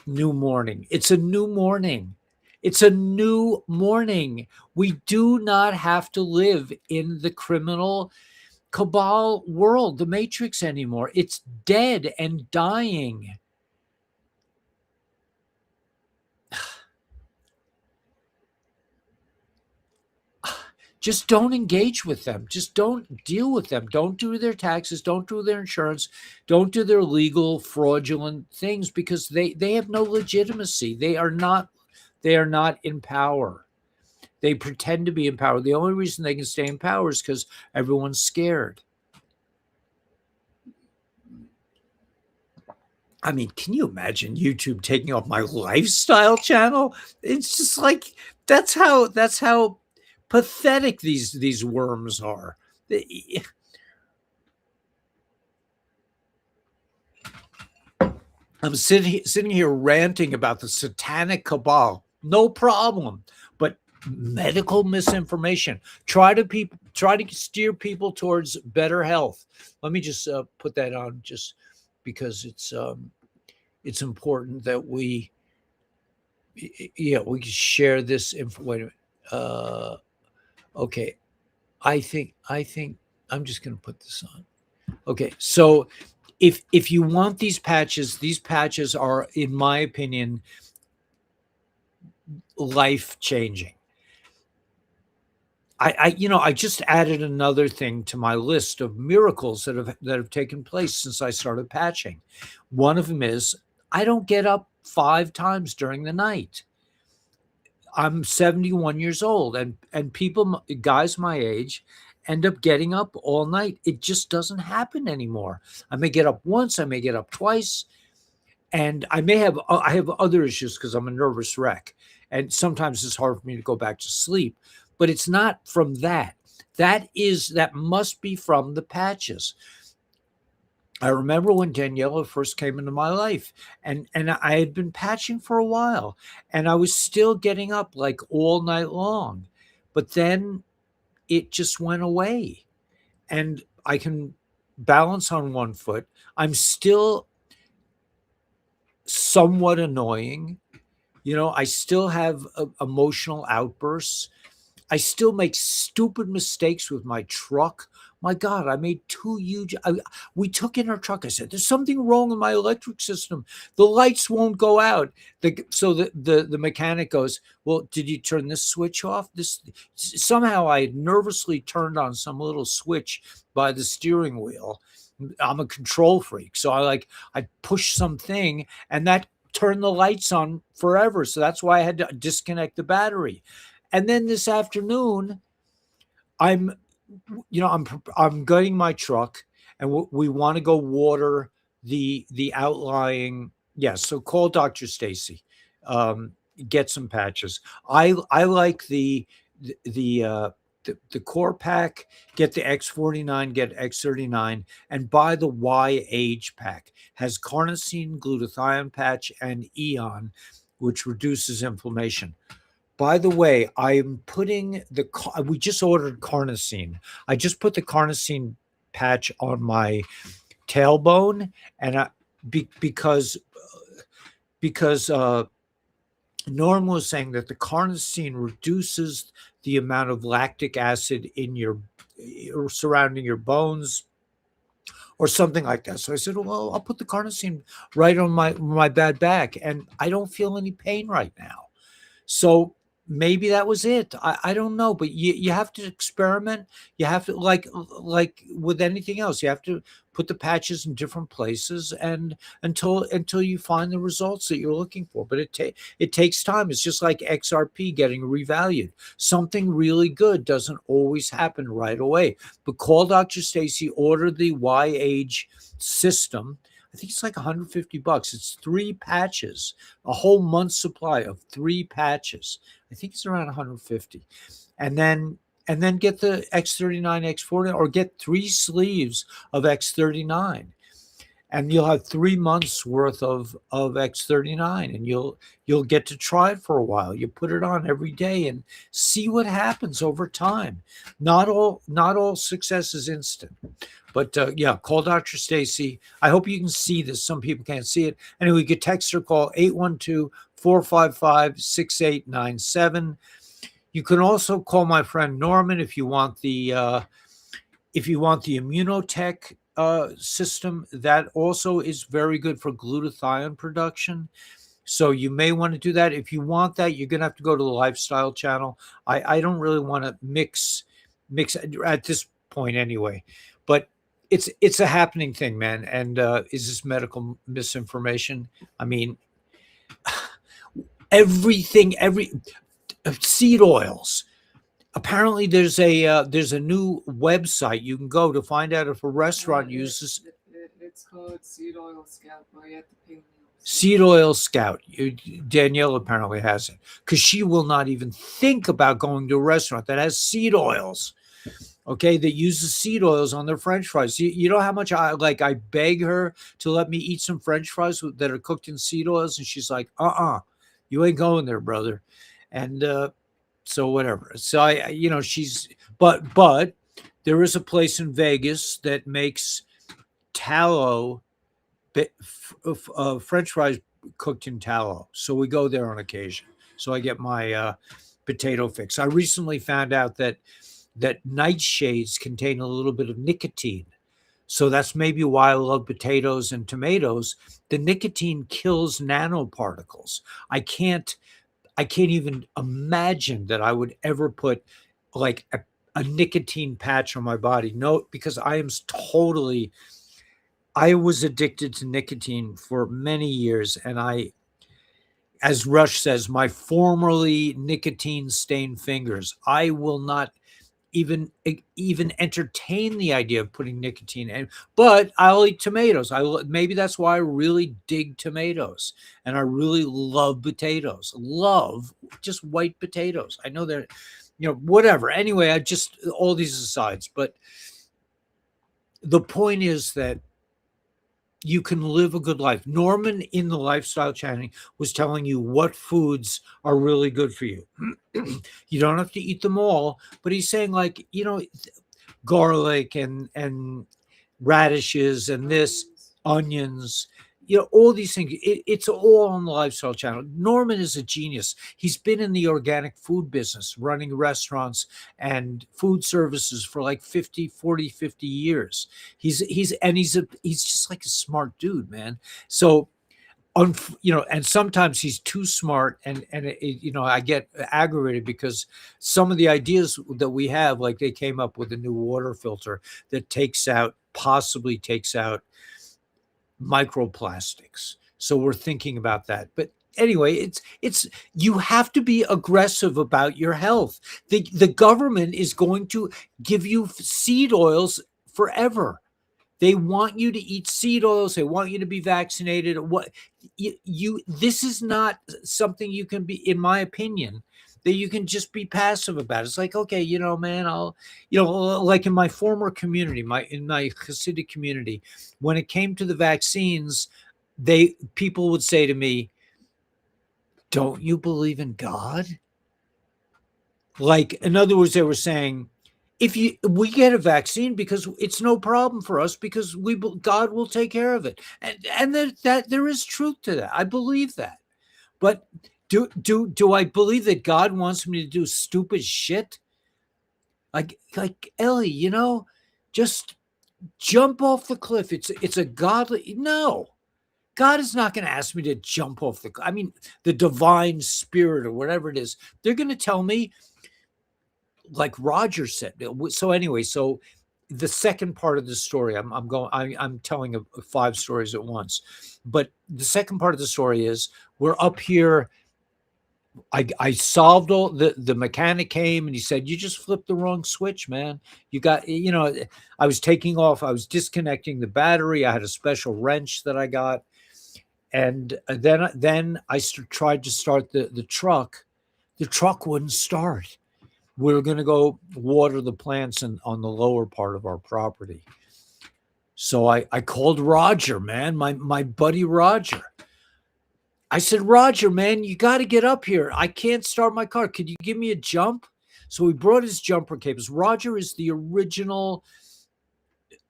new morning. It's a new morning. It's a new morning. We do not have to live in the criminal cabal world, the Matrix, anymore. It's dead and dying. Just don't engage with them. Just don't deal with them. Don't do their taxes. Don't do their insurance. Don't do their legal, fraudulent things, because they have no legitimacy. They are not in power. They pretend to be in power. The only reason they can stay in power is because everyone's scared. I mean, can you imagine YouTube taking off my lifestyle channel? It's just like, that's how pathetic these worms are. I'm sitting here ranting about the satanic cabal. No problem, but medical misinformation. Try to steer people towards better health. Let me just put that on, just because it's important that we can share this info. Wait a minute. Okay, I think I'm just going to put this on. Okay, so if you want these patches are, in my opinion, life changing. I just added another thing to my list of miracles that have taken place since I started patching. One of them is I don't get up 5 times during the night. I'm 71 years old, and people, guys my age, end up getting up all night. It just doesn't happen anymore. I may get up once, I may get up twice, and I have other issues because I'm a nervous wreck, and sometimes it's hard for me to go back to sleep. But it's not from that. That must be from the patches. I remember when Daniela first came into my life, and I had been patching for a while, and I was still getting up like all night long, but then it just went away, and I can balance on one foot. I'm still somewhat annoying. I still have emotional outbursts. I still make stupid mistakes with my truck. My God, I made two huge. We took in our truck. I said, "There's something wrong in my electric system. The lights won't go out." So the mechanic goes, "Well, did you turn this switch off?" This somehow I had nervously turned on some little switch by the steering wheel. I'm a control freak, so I pushed something, and that turned the lights on forever. So that's why I had to disconnect the battery. And then this afternoon, I'm, I'm getting my truck, and we want to go water the outlying. Yes, so call Dr. Stacy, um, get some patches. I like the core pack. Get the X49, get X39, and buy the Y age pack. Has carnosine, glutathione patch, and Eon, which reduces inflammation. By the way, I'm putting we just ordered carnosine. I just put the carnosine patch on my tailbone, and because Norm was saying that the carnosine reduces the amount of lactic acid in your surrounding your bones or something like that. So I said, well, I'll put the carnosine right on my bad back, and I don't feel any pain right now. So maybe that was it. I don't know, but you have to experiment. You have to, like with anything else, you have to put the patches in different places, and until you find the results that you're looking for. But it takes time. It's just like XRP getting revalued. Something really good doesn't always happen right away. But call Dr. Stacy, order the Y Age system. I think it's like $150. It's 3 patches, a whole month's supply of 3 patches. I think it's around 150. And then get the X39, X40, or get 3 sleeves of X39. And you'll have 3 months worth of X39, and you'll get to try it for a while. You put it on every day and see what happens over time. Not all success is instant. But yeah, call Dr. Stacy. I hope you can see this. Some people can't see it. Anyway, you could text or call 812-455-6897. You can also call my friend Norman if you want the immunotech system. That also is very good for glutathione production. So you may want to do that. If you want that, you're going to have to go to the lifestyle channel. I don't really want to mix at this point anyway, but it's a happening thing, man. And is this medical misinformation? I mean, every seed oils. Apparently, there's a new website you can go to find out if a restaurant uses. It's called Seed Oil Scout, but you have to pay me. Seed Oil Scout. Danielle apparently has it because she will not even think about going to a restaurant that has seed oils. Okay, that uses seed oils on their French fries. You know how much I beg her to let me eat some French fries that are cooked in seed oils, and she's like, you ain't going there, brother. And so whatever. So she's but there is a place in Vegas that makes tallow French fries cooked in tallow. So we go there on occasion. So I get my potato fix. I recently found out that nightshades contain a little bit of nicotine. So that's maybe why I love potatoes and tomatoes. The nicotine kills nanoparticles. I can't I can't even imagine that I would ever put like a nicotine patch on my body. No, because I was addicted to nicotine for many years. And as Rush says, my formerly nicotine stained fingers, I will not even entertain the idea of putting nicotine in, but I'll eat tomatoes. Maybe that's why I really dig tomatoes and I really love potatoes. Love just white potatoes. I know they're, whatever. Anyway, I just all these asides, but the point is that you can live a good life. Norman in the lifestyle channel was telling you what foods are really good for you. You don't have to eat them all, but he's saying like, garlic and radishes and this onions, all these things. It's all on the lifestyle channel. Norman is a genius. He's been in the organic food business, running restaurants and food services for like 50 years. He's just like a smart dude, man. So and sometimes he's too smart, and I get aggravated because some of the ideas that we have, like they came up with a new water filter that possibly takes out microplastics. So we're thinking about that. But anyway, it's you have to be aggressive about your health. The government is going to give you seed oils forever. They want you to eat seed oils. They want you to be vaccinated. What this is not something you can be, in my opinion, that you can just be passive about. It's like, okay, man, like in my former community, in my Hasidic community, when it came to the vaccines, people would say to me, "Don't you believe in God?" Like, in other words, they were saying, we get a vaccine because it's no problem for us because God will take care of it, and that there is truth to that. I believe that, but do I believe that God wants me to do stupid shit like Ellie? Just jump off the cliff. It's a godly no. God is not going to ask me to jump off I mean, the divine spirit or whatever it is. They're going to tell me, like Roger said. So anyway, so the second part of the story, I'm telling 5 stories at once, but the second part of the story is we're up here. I solved all the mechanic came and he said, you just flipped the wrong switch, man. You got, I was disconnecting the battery. I had a special wrench that I got. And then I tried to start the truck. The truck wouldn't start. We were going to go water the plants on the lower part of our property. So I called Roger, man, my buddy Roger. I said, Roger, man, you got to get up here. I can't start my car. Could you give me a jump? So he brought his jumper cables. Roger is the original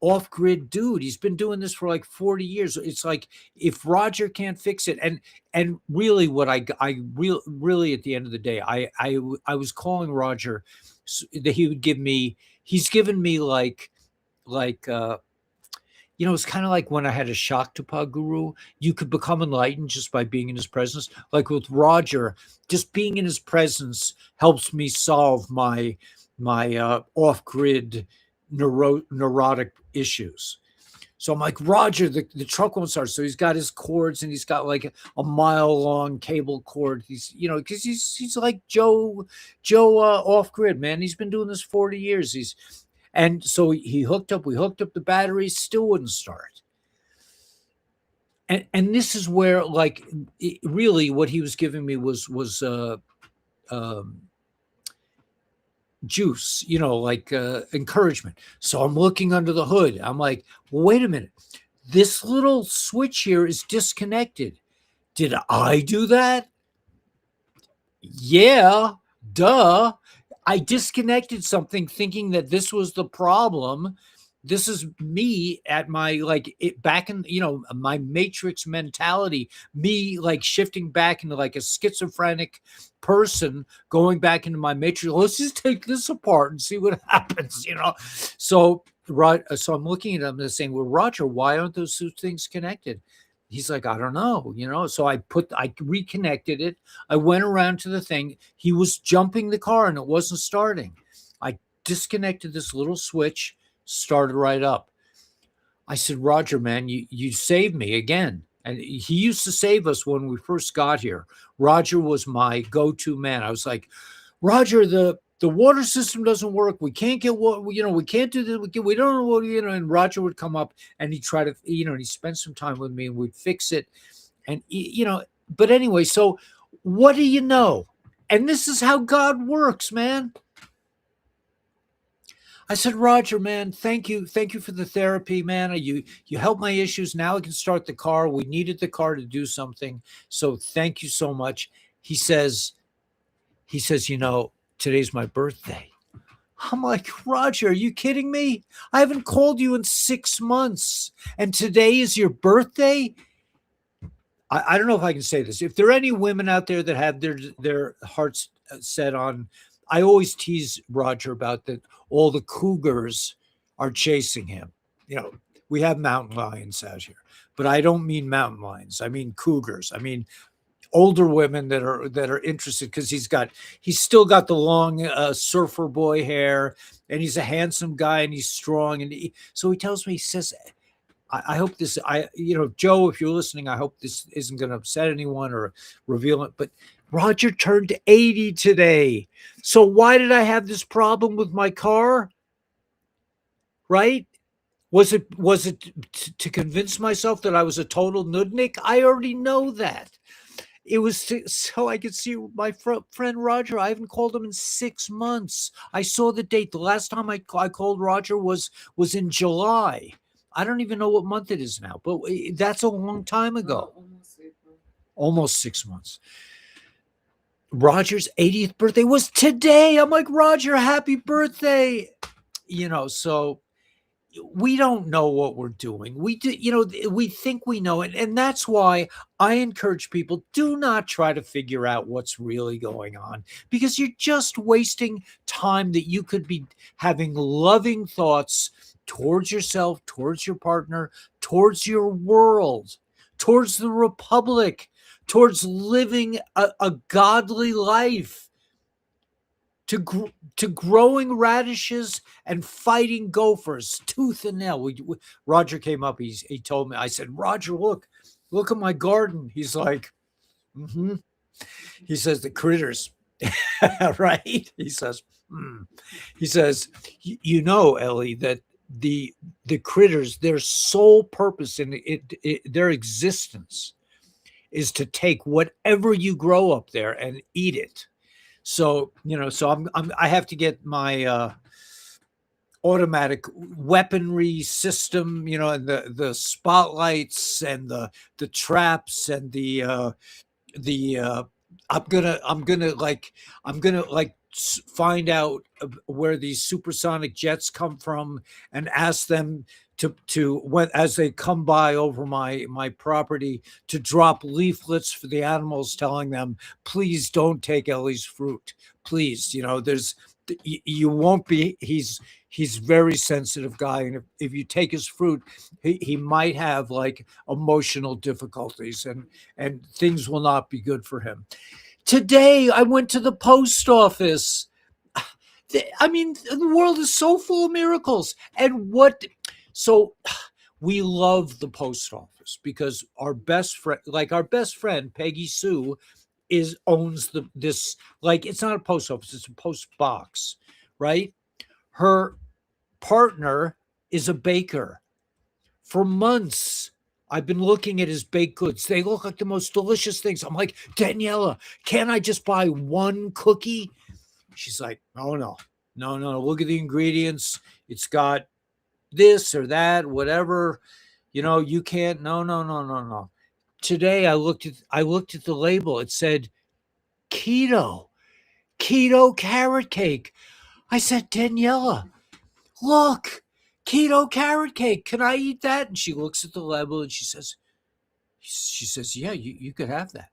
off-grid dude. He's been doing this for like 40 years. It's like, if Roger can't fix it, and really what I really at the end of the day, I was calling Roger that he would give me, he's given me like it's kind of like when I had a Shaktipa guru. You could become enlightened just by being in his presence. Like with Roger, just being in his presence helps me solve my off-grid neurotic issues. So I'm like, Roger, the truck won't start. So he's got his cords and he's got like a mile-long cable cord. He's, because he's like Joe off-grid, man. He's been doing this 40 years. And so we hooked up the batteries, still wouldn't start. And this is where, like, really what he was giving me was juice, like encouragement. So I'm looking under the hood. I'm like, well, wait a minute. This little switch here is disconnected. Did I do that? Yeah, duh. I disconnected something thinking that this was the problem. This is me at my, back in, my matrix mentality, me like shifting back into like a schizophrenic person, going back into my matrix. Let's just take this apart and see what happens, So So I'm looking at him and saying, well, Roger, why aren't those two things connected? He's like, I don't know, So I reconnected it. I went around to the thing. He was jumping the car and it wasn't starting. I disconnected this little switch, started right up. I said, Roger, man, you saved me again. And he used to save us when we first got here. Roger was my go-to man. I was like, Roger, the water system doesn't work. We can't get what we can't do this. We don't know what And Roger would come up and he'd try to and he spent some time with me and we'd fix it. And but anyway, so what do you know? And this is how God works, man. I said, Roger, man, thank you for the therapy, man. You helped my issues. Now I can start the car. We needed the car to do something, so thank you so much. He says, today's my birthday. I'm like, Roger, are you kidding me? I haven't called you in 6 months, and today is your birthday. I don't know if I can say this. If there are any women out there that have their hearts set on, I always tease Roger about that. All the cougars are chasing him. We have mountain lions out here, but I don't mean mountain lions. I mean cougars. I mean older women that are interested because he's still got the long surfer boy hair, and he's a handsome guy and he's strong. And so he tells me, he says, I hope this, Joe, if you're listening, I hope this isn't going to upset anyone or reveal it, but Roger turned 80 today. So why did I have this problem with my car? Right? Was it to convince myself that I was a total nudnik? I already know that. It was so I could see my friend Roger. I haven't called him in 6 months. I saw the date. The last time I called Roger was in July. I don't even know what month it is now, but that's a long time ago. Almost 6 months. Roger's 80th birthday was today. I'm like, Roger, happy birthday. So we don't know what we're doing. We think we know it. And that's why I encourage people, do not try to figure out what's really going on, because you're just wasting time that you could be having loving thoughts towards yourself, towards your partner, towards your world, towards the republic, towards living a godly life, to growing radishes and fighting gophers tooth and nail. Roger came up. He told me. I said, Roger, look at my garden. He's like, mm-hmm. He says, the critters, right? He says, He says, Ellie, that the critters, their sole purpose in their existence is to take whatever you grow up there and eat it. So, I have to get my automatic weaponry system, and the spotlights and the traps and I'm gonna find out where these supersonic jets come from and ask them to when as they come by over my property, to drop leaflets for the animals telling them, please don't take Ellie's fruit. Please, you won't be. He's very sensitive guy, and if you take his fruit, he might have like emotional difficulties, and things will not be good for him. Today I went to the post office. I mean, the world is so full of miracles. So we love the post office because our best friend Peggy Sue owns this, like, it's not a post office, it's a post box, right? Her partner is a baker. For months I've been looking at his baked goods. They look like the most delicious things. I'm like, Daniela, can't I just buy one cookie? She's like, oh no, look at the ingredients. It's got this or that, whatever, you can't. No. Today I looked at the label. It said keto carrot cake. I said, Daniela, look, keto carrot cake. Can I eat that? And she looks at the label and she says, yeah, you could have that.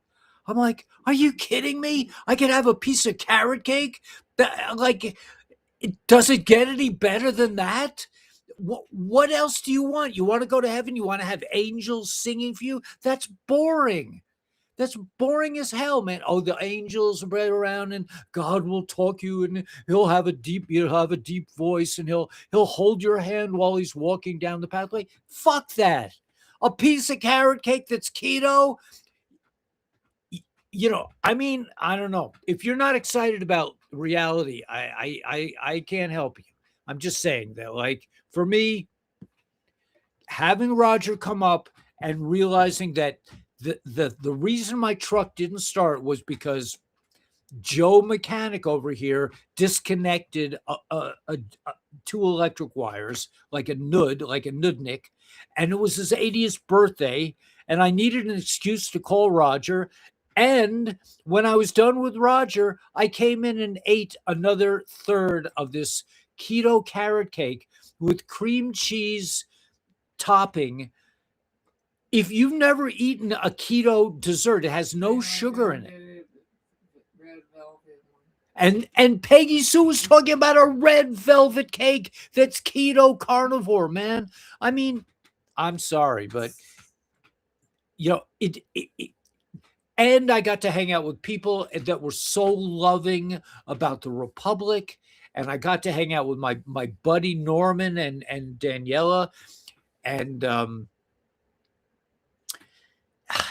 I'm like, are you kidding me? I could have a piece of carrot cake? Does it get any better than that? what else do you want? You want to go to heaven? You want to have angels singing for you? That's boring. That's boring as hell, man. Oh, the angels right around, and God will talk you, and you'll have a deep voice, and he'll hold your hand while he's walking down the pathway. Fuck that. A piece of carrot cake that's keto. I mean, I don't know. If you're not excited about reality, I can't help you. I'm just saying that, like, for me, having Roger come up and realizing that the reason my truck didn't start was because Joe mechanic over here disconnected two electric wires like a nudnik, and it was his 80th birthday, and I needed an excuse to call Roger. And when I was done with Roger, I came in and ate another third of this keto carrot cake with cream cheese topping. If you've never eaten a keto dessert, it has no sugar in it. Red velvet one. And Peggy Sue was talking about a red velvet cake that's keto carnivore, man. I mean, I'm sorry, but it and I got to hang out with people that were so loving about the Republic, and I got to hang out with my buddy Norman and Daniela, and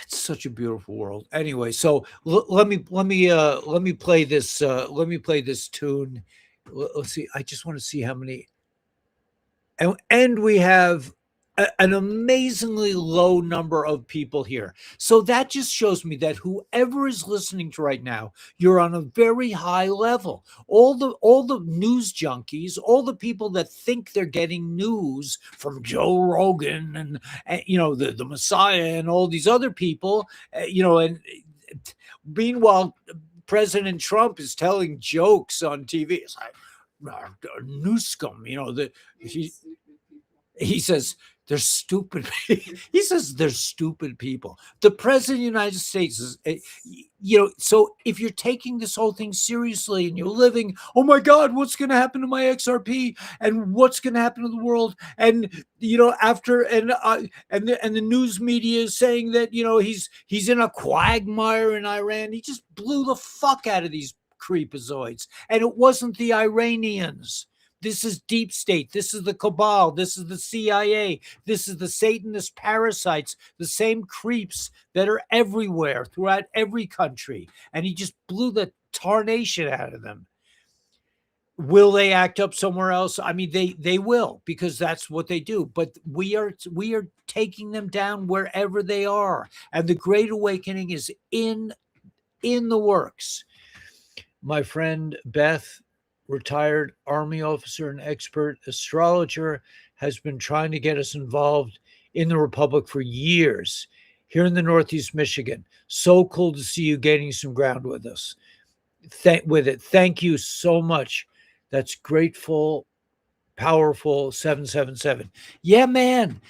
it's such a beautiful world. Anyway, so let me play this. Let me play this tune. Let's see. I just want to see how many. And we have an amazingly low number of people here. So that just shows me that whoever is listening to right now, you're on a very high level. All the news junkies, all the people that think they're getting news from Joe Rogan and the Messiah and all these other people, and meanwhile, President Trump is telling jokes on TV. It's like Newscom, he says they're stupid. He says they're stupid people. The president of the United States is, so if you're taking this whole thing seriously and you're living, oh my God, what's going to happen to my XRP and what's going to happen to the world? And, after, and the news media is saying that, he's in a quagmire in Iran. He just blew the fuck out of these creepazoids. And it wasn't the Iranians. This is deep state. This is the cabal. This is the CIA. This is the Satanist parasites, the same creeps that are everywhere throughout every country. And he just blew the tarnation out of them. Will they act up somewhere else? I mean, they will, because that's what they do. But we are taking them down wherever they are. And the Great Awakening is in the works. My friend Beth, retired Army officer and expert astrologer, has been trying to get us involved in the Republic for years here in the Northeast Michigan. So cool to see you gaining some ground with us. Thank you so much. That's grateful, powerful 777. Yeah, man.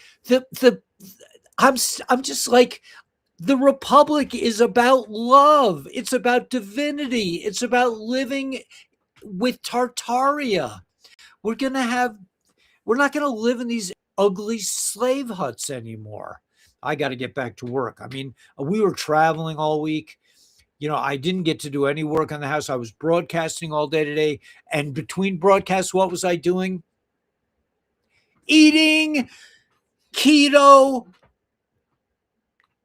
I'm just like, the Republic is about love. It's about divinity. It's about living with Tartaria. We're not going to live in these ugly slave huts anymore. I got to get back to work. I mean, we were traveling all week. I didn't get to do any work on the house. I was broadcasting all day today. And between broadcasts, what was I doing? Eating keto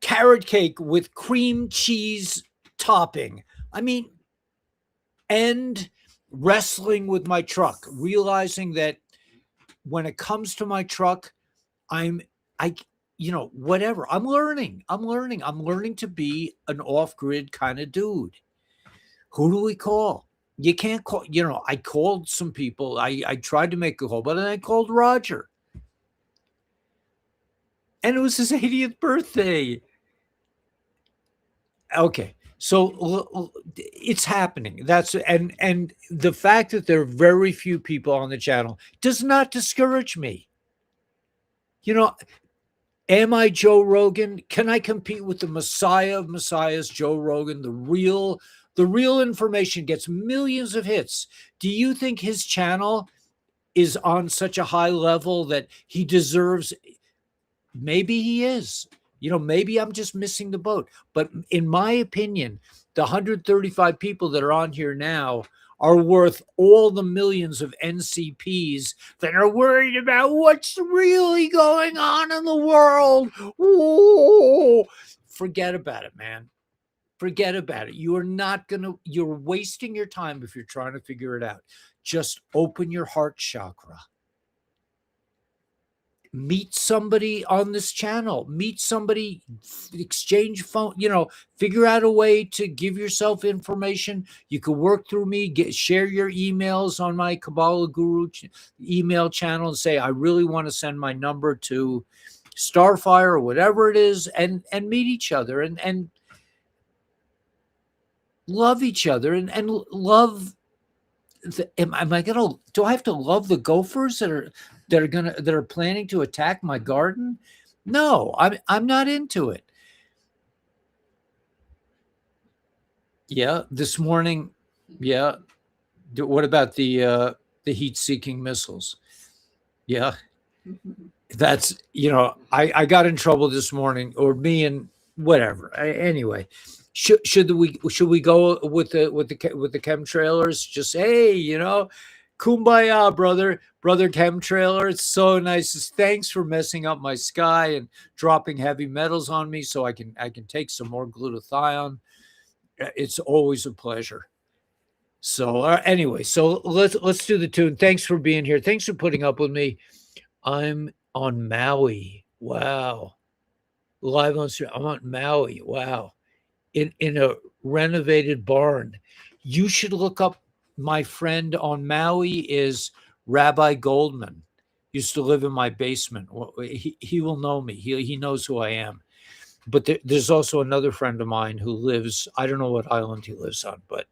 carrot cake with cream cheese topping. I mean, and wrestling with my truck, realizing that when it comes to my truck, whatever. I'm learning to be an off-grid kind of dude. Who do we call? You can't call, I called some people. I tried to make a call, but then I called Roger. And it was his 80th birthday. Okay. So it's happening. And the fact that there are very few people on the channel does not discourage me. Am I Joe Rogan? Can I compete with the Messiah of Messiahs, Joe Rogan? The real information gets millions of hits. Do you think his channel is on such a high level that he deserves. Maybe he is. Maybe I'm just missing the boat. But in my opinion, the 135 people that are on here now are worth all the millions of NCPs that are worried about what's really going on in the world. Ooh, forget about it, man. Forget about it. You're wasting your time if you're trying to figure it out. Just open your heart chakra. Meet somebody on this channel, meet somebody, exchange phone, figure out a way to give yourself information. You can work through me, share your emails on my Kabbalah Guru email channel and say, I really want to send my number to Starfire or whatever it is, and meet each other and love each other and love. Do I have to love the gophers that are planning to attack my garden? No, I'm not into it. Yeah, this morning, yeah. What about the heat-seeking missiles? Yeah, that's I got in trouble this morning, or me and whatever. Anyway, should we go with the chemtrailers? Just hey, kumbaya, brother chemtrailer. It's so nice. Thanks for messing up my sky and dropping heavy metals on me, so I can take some more glutathione. It's always a pleasure. So anyway, so let's do the tune. Thanks for being here. Thanks for putting up with me. I'm on Maui. Wow. Live on stream. I'm on Maui. Wow. In a renovated barn. You should look up my friend on Maui is Rabbi Goldman. Used to live in my basement. He will know me. He knows who I am. But there's also another friend of mine who lives, I don't know what island he lives on, but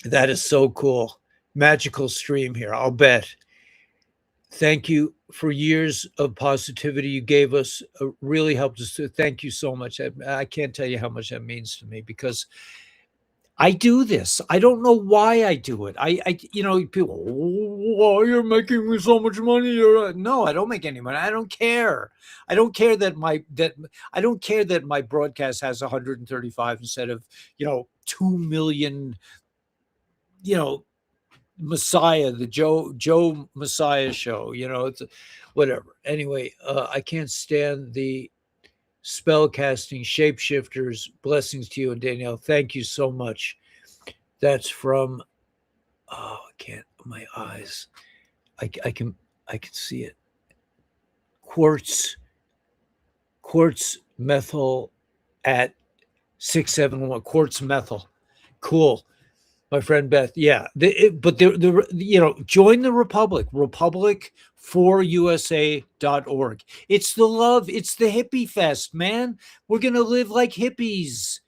that is so cool. Magical stream here, I'll bet. Thank you for years of positivity you gave us. Really helped us. Thank you so much. I can't tell you how much that means to me, because I do this. I don't know why I do it. People, oh, you're making me so much money. No, I don't make any money. I don't care. I don't care that my broadcast has 135 instead of 2 million. Messiah, the Joe Messiah show. It's whatever. Anyway, I can't stand the spell casting shapeshifters. Blessings to you and Danielle. Thank you so much. That's from I can't, my eyes. I can see it. Quartz methyl at 671. Quartz methyl. Cool. My friend Beth, yeah. Join the Republic, republic4usa.org. It's the love. It's the hippie fest, man. We're going to live like hippies.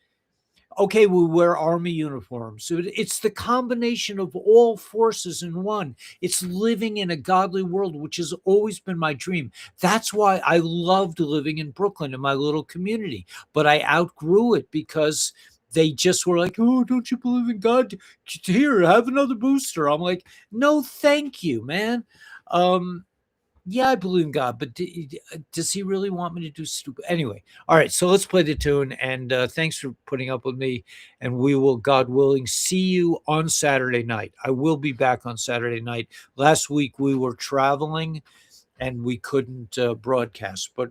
Okay, we wear army uniforms. So it's the combination of all forces in one. It's living in a godly world, which has always been my dream. That's why I loved living in Brooklyn in my little community. But I outgrew it because they just were like, oh, don't you believe in God? Here, have another booster. I'm like, no, thank you, man. Yeah, I believe in God, but does he really want me to do stupid? Anyway, all right, so let's play the tune, and thanks for putting up with me, and we will, God willing, see you on Saturday night. I will be back on Saturday night. Last week, we were traveling, and we couldn't broadcast, but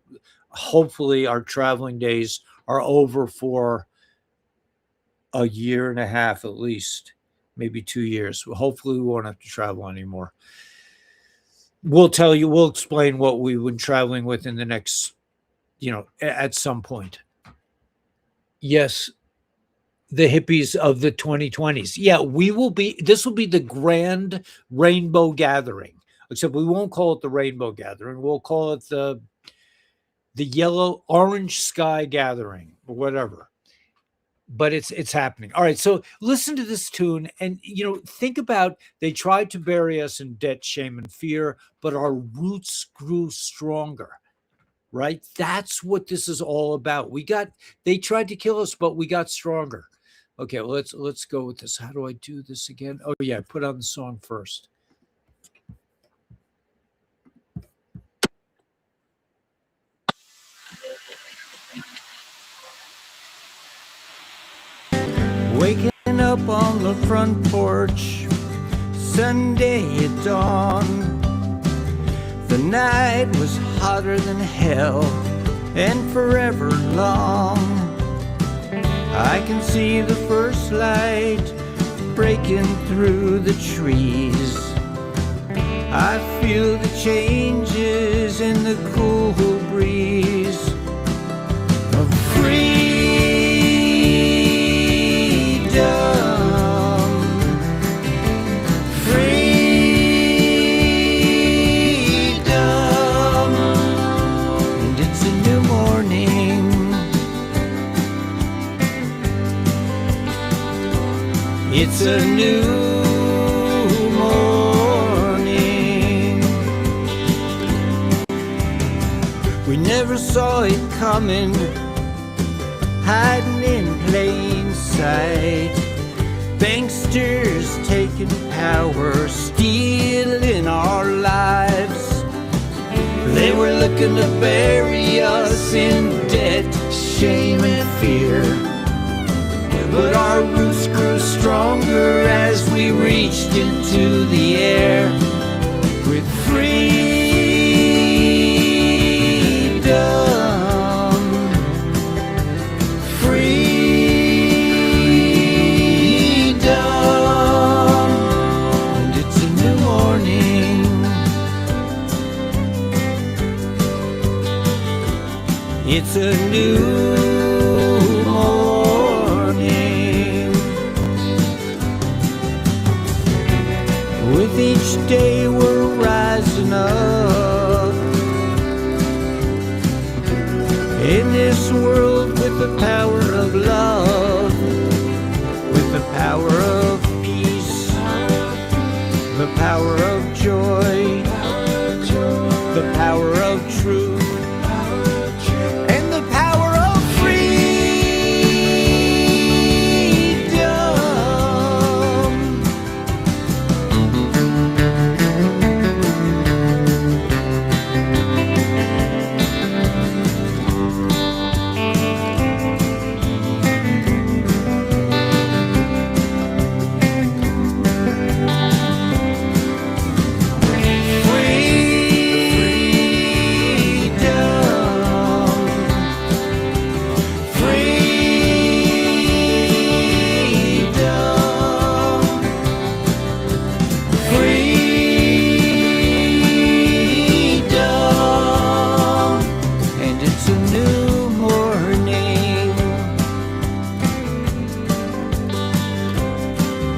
hopefully our traveling days are over for a year and a half at least, maybe 2 years. Hopefully we won't have to travel anymore. We'll explain what we've been traveling with in the next, at some point. Yes, the hippies of the 2020s. Yeah, this will be the grand rainbow gathering, except we won't call it the rainbow gathering. We'll call it the yellow orange sky gathering or whatever. But it's happening. All right, so listen to this tune and think about, they tried to bury us in debt, shame, and fear, but our roots grew stronger, right? That's what this is all about. They tried to kill us, but we got stronger. Okay, well, let's go with this. How do I do this again? Oh yeah, put on the song first. up on the front porch, Sunday at dawn. The night was hotter than hell and forever long. I can see the first light breaking through the trees. I feel the changes in the cool breeze of freedom. Freedom. And it's a new morning. It's a new morning. We never saw it coming, hiding in plain sight. Banksters taking power, stealing our lives. They were looking to bury us in debt, shame and fear. But our roots grew stronger as we reached into the air with freedom. Freedom. And it's a new morning. It's a new morning. With each day we're rising up in this world with the power of love, with the power of peace, the power of joy, the power of truth, and the power of freedom.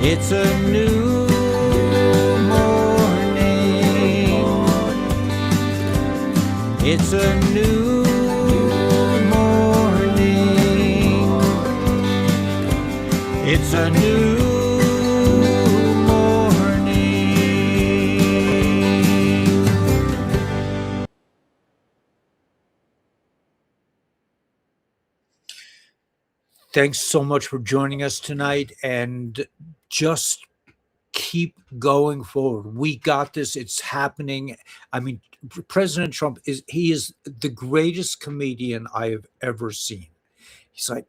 It's a new morning. It's a new morning. It's a new morning. Thanks so much for joining us tonight, and just keep going forward. We got this. It's happening. I mean, President Trump is the greatest comedian I have ever seen. He's like,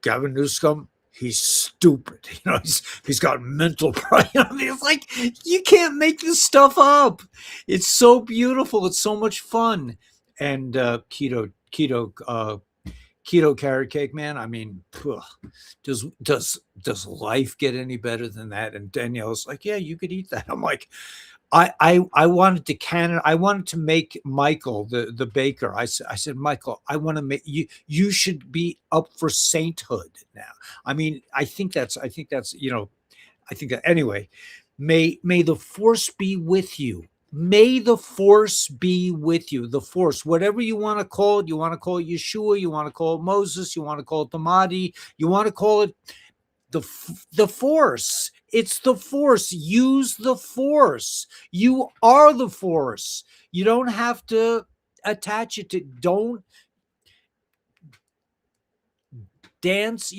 Gavin Newsom, he's stupid. You know, he's got mental problems. It's like, you can't make this stuff up. It's so beautiful. It's so much fun. And keto carrot cake, man. I mean, does life get any better than that? And Danielle's like, yeah, you could eat that. I'm like, I wanted to make Michael the baker. I said, Michael, I want to make you should be up for sainthood now. I mean, I think that's anyway. May the force be with you. May the force be with you. The force, whatever you want to call it. You want to call it Yeshua. You want to call it Moses. You want to call it the Mahdi. You want to call it the force. It's the force. Use the force. You are the force. You don't have to attach it to. Don't dance.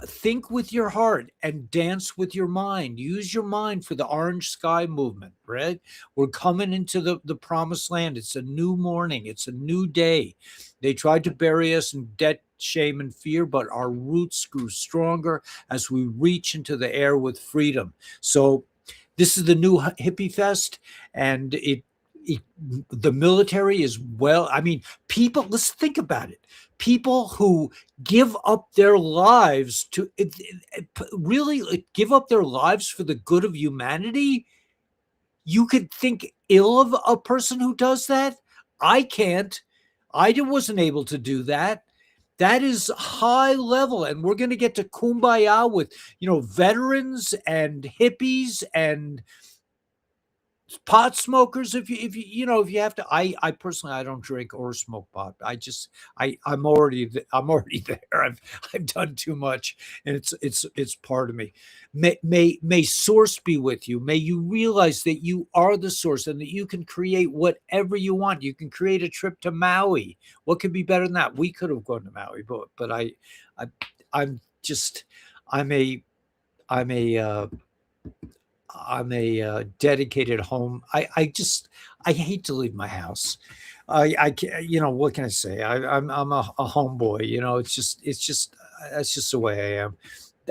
Think with your heart and dance with your mind. Use your mind for the Orange Sky movement, right? We're coming into the promised land. It's a new morning. It's a new day. They tried to bury us in debt, shame and fear, but our roots grew stronger as we reach into the air with freedom. So this is the new hippie fest, and it the military is well. I mean, people. Let's think about it. People who give up their lives to really give up their lives for the good of humanity. You could think ill of a person who does that. I can't. Wasn't able to do that. That is high level, and we're going to get to kumbaya with veterans and hippies and pot smokers. If you have to. I personally, I don't drink or smoke pot. I'm already there. I've done too much, and it's part of me. May source be with you. May you realize that you are the source and that you can create whatever you want. You can create a trip to Maui. What could be better than that? We could have gone to Maui, but I'm just I'm a I'm a I'm a dedicated home. I hate to leave my house. I can't, what can I say? I'm a homeboy. It's just that's just the way I am.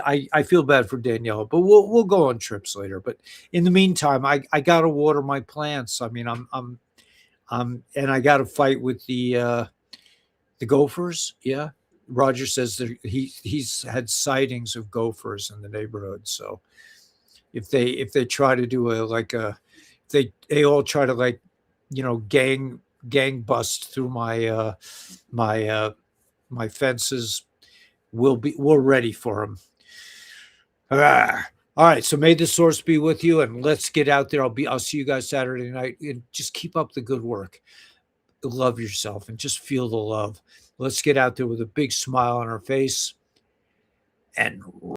I feel bad for Danielle, but we'll go on trips later. But in the meantime, I gotta water my plants. I mean, and I gotta fight with the gophers. Yeah, Roger says that he's had sightings of gophers in the neighborhood. So if they try to do they all try to gang bust through my fences, we're ready for them. All right, so may the source be with you, and let's get out there. I'll see you guys Saturday night, and just keep up the good work. Love yourself and just feel the love. Let's get out there with a big smile on our face and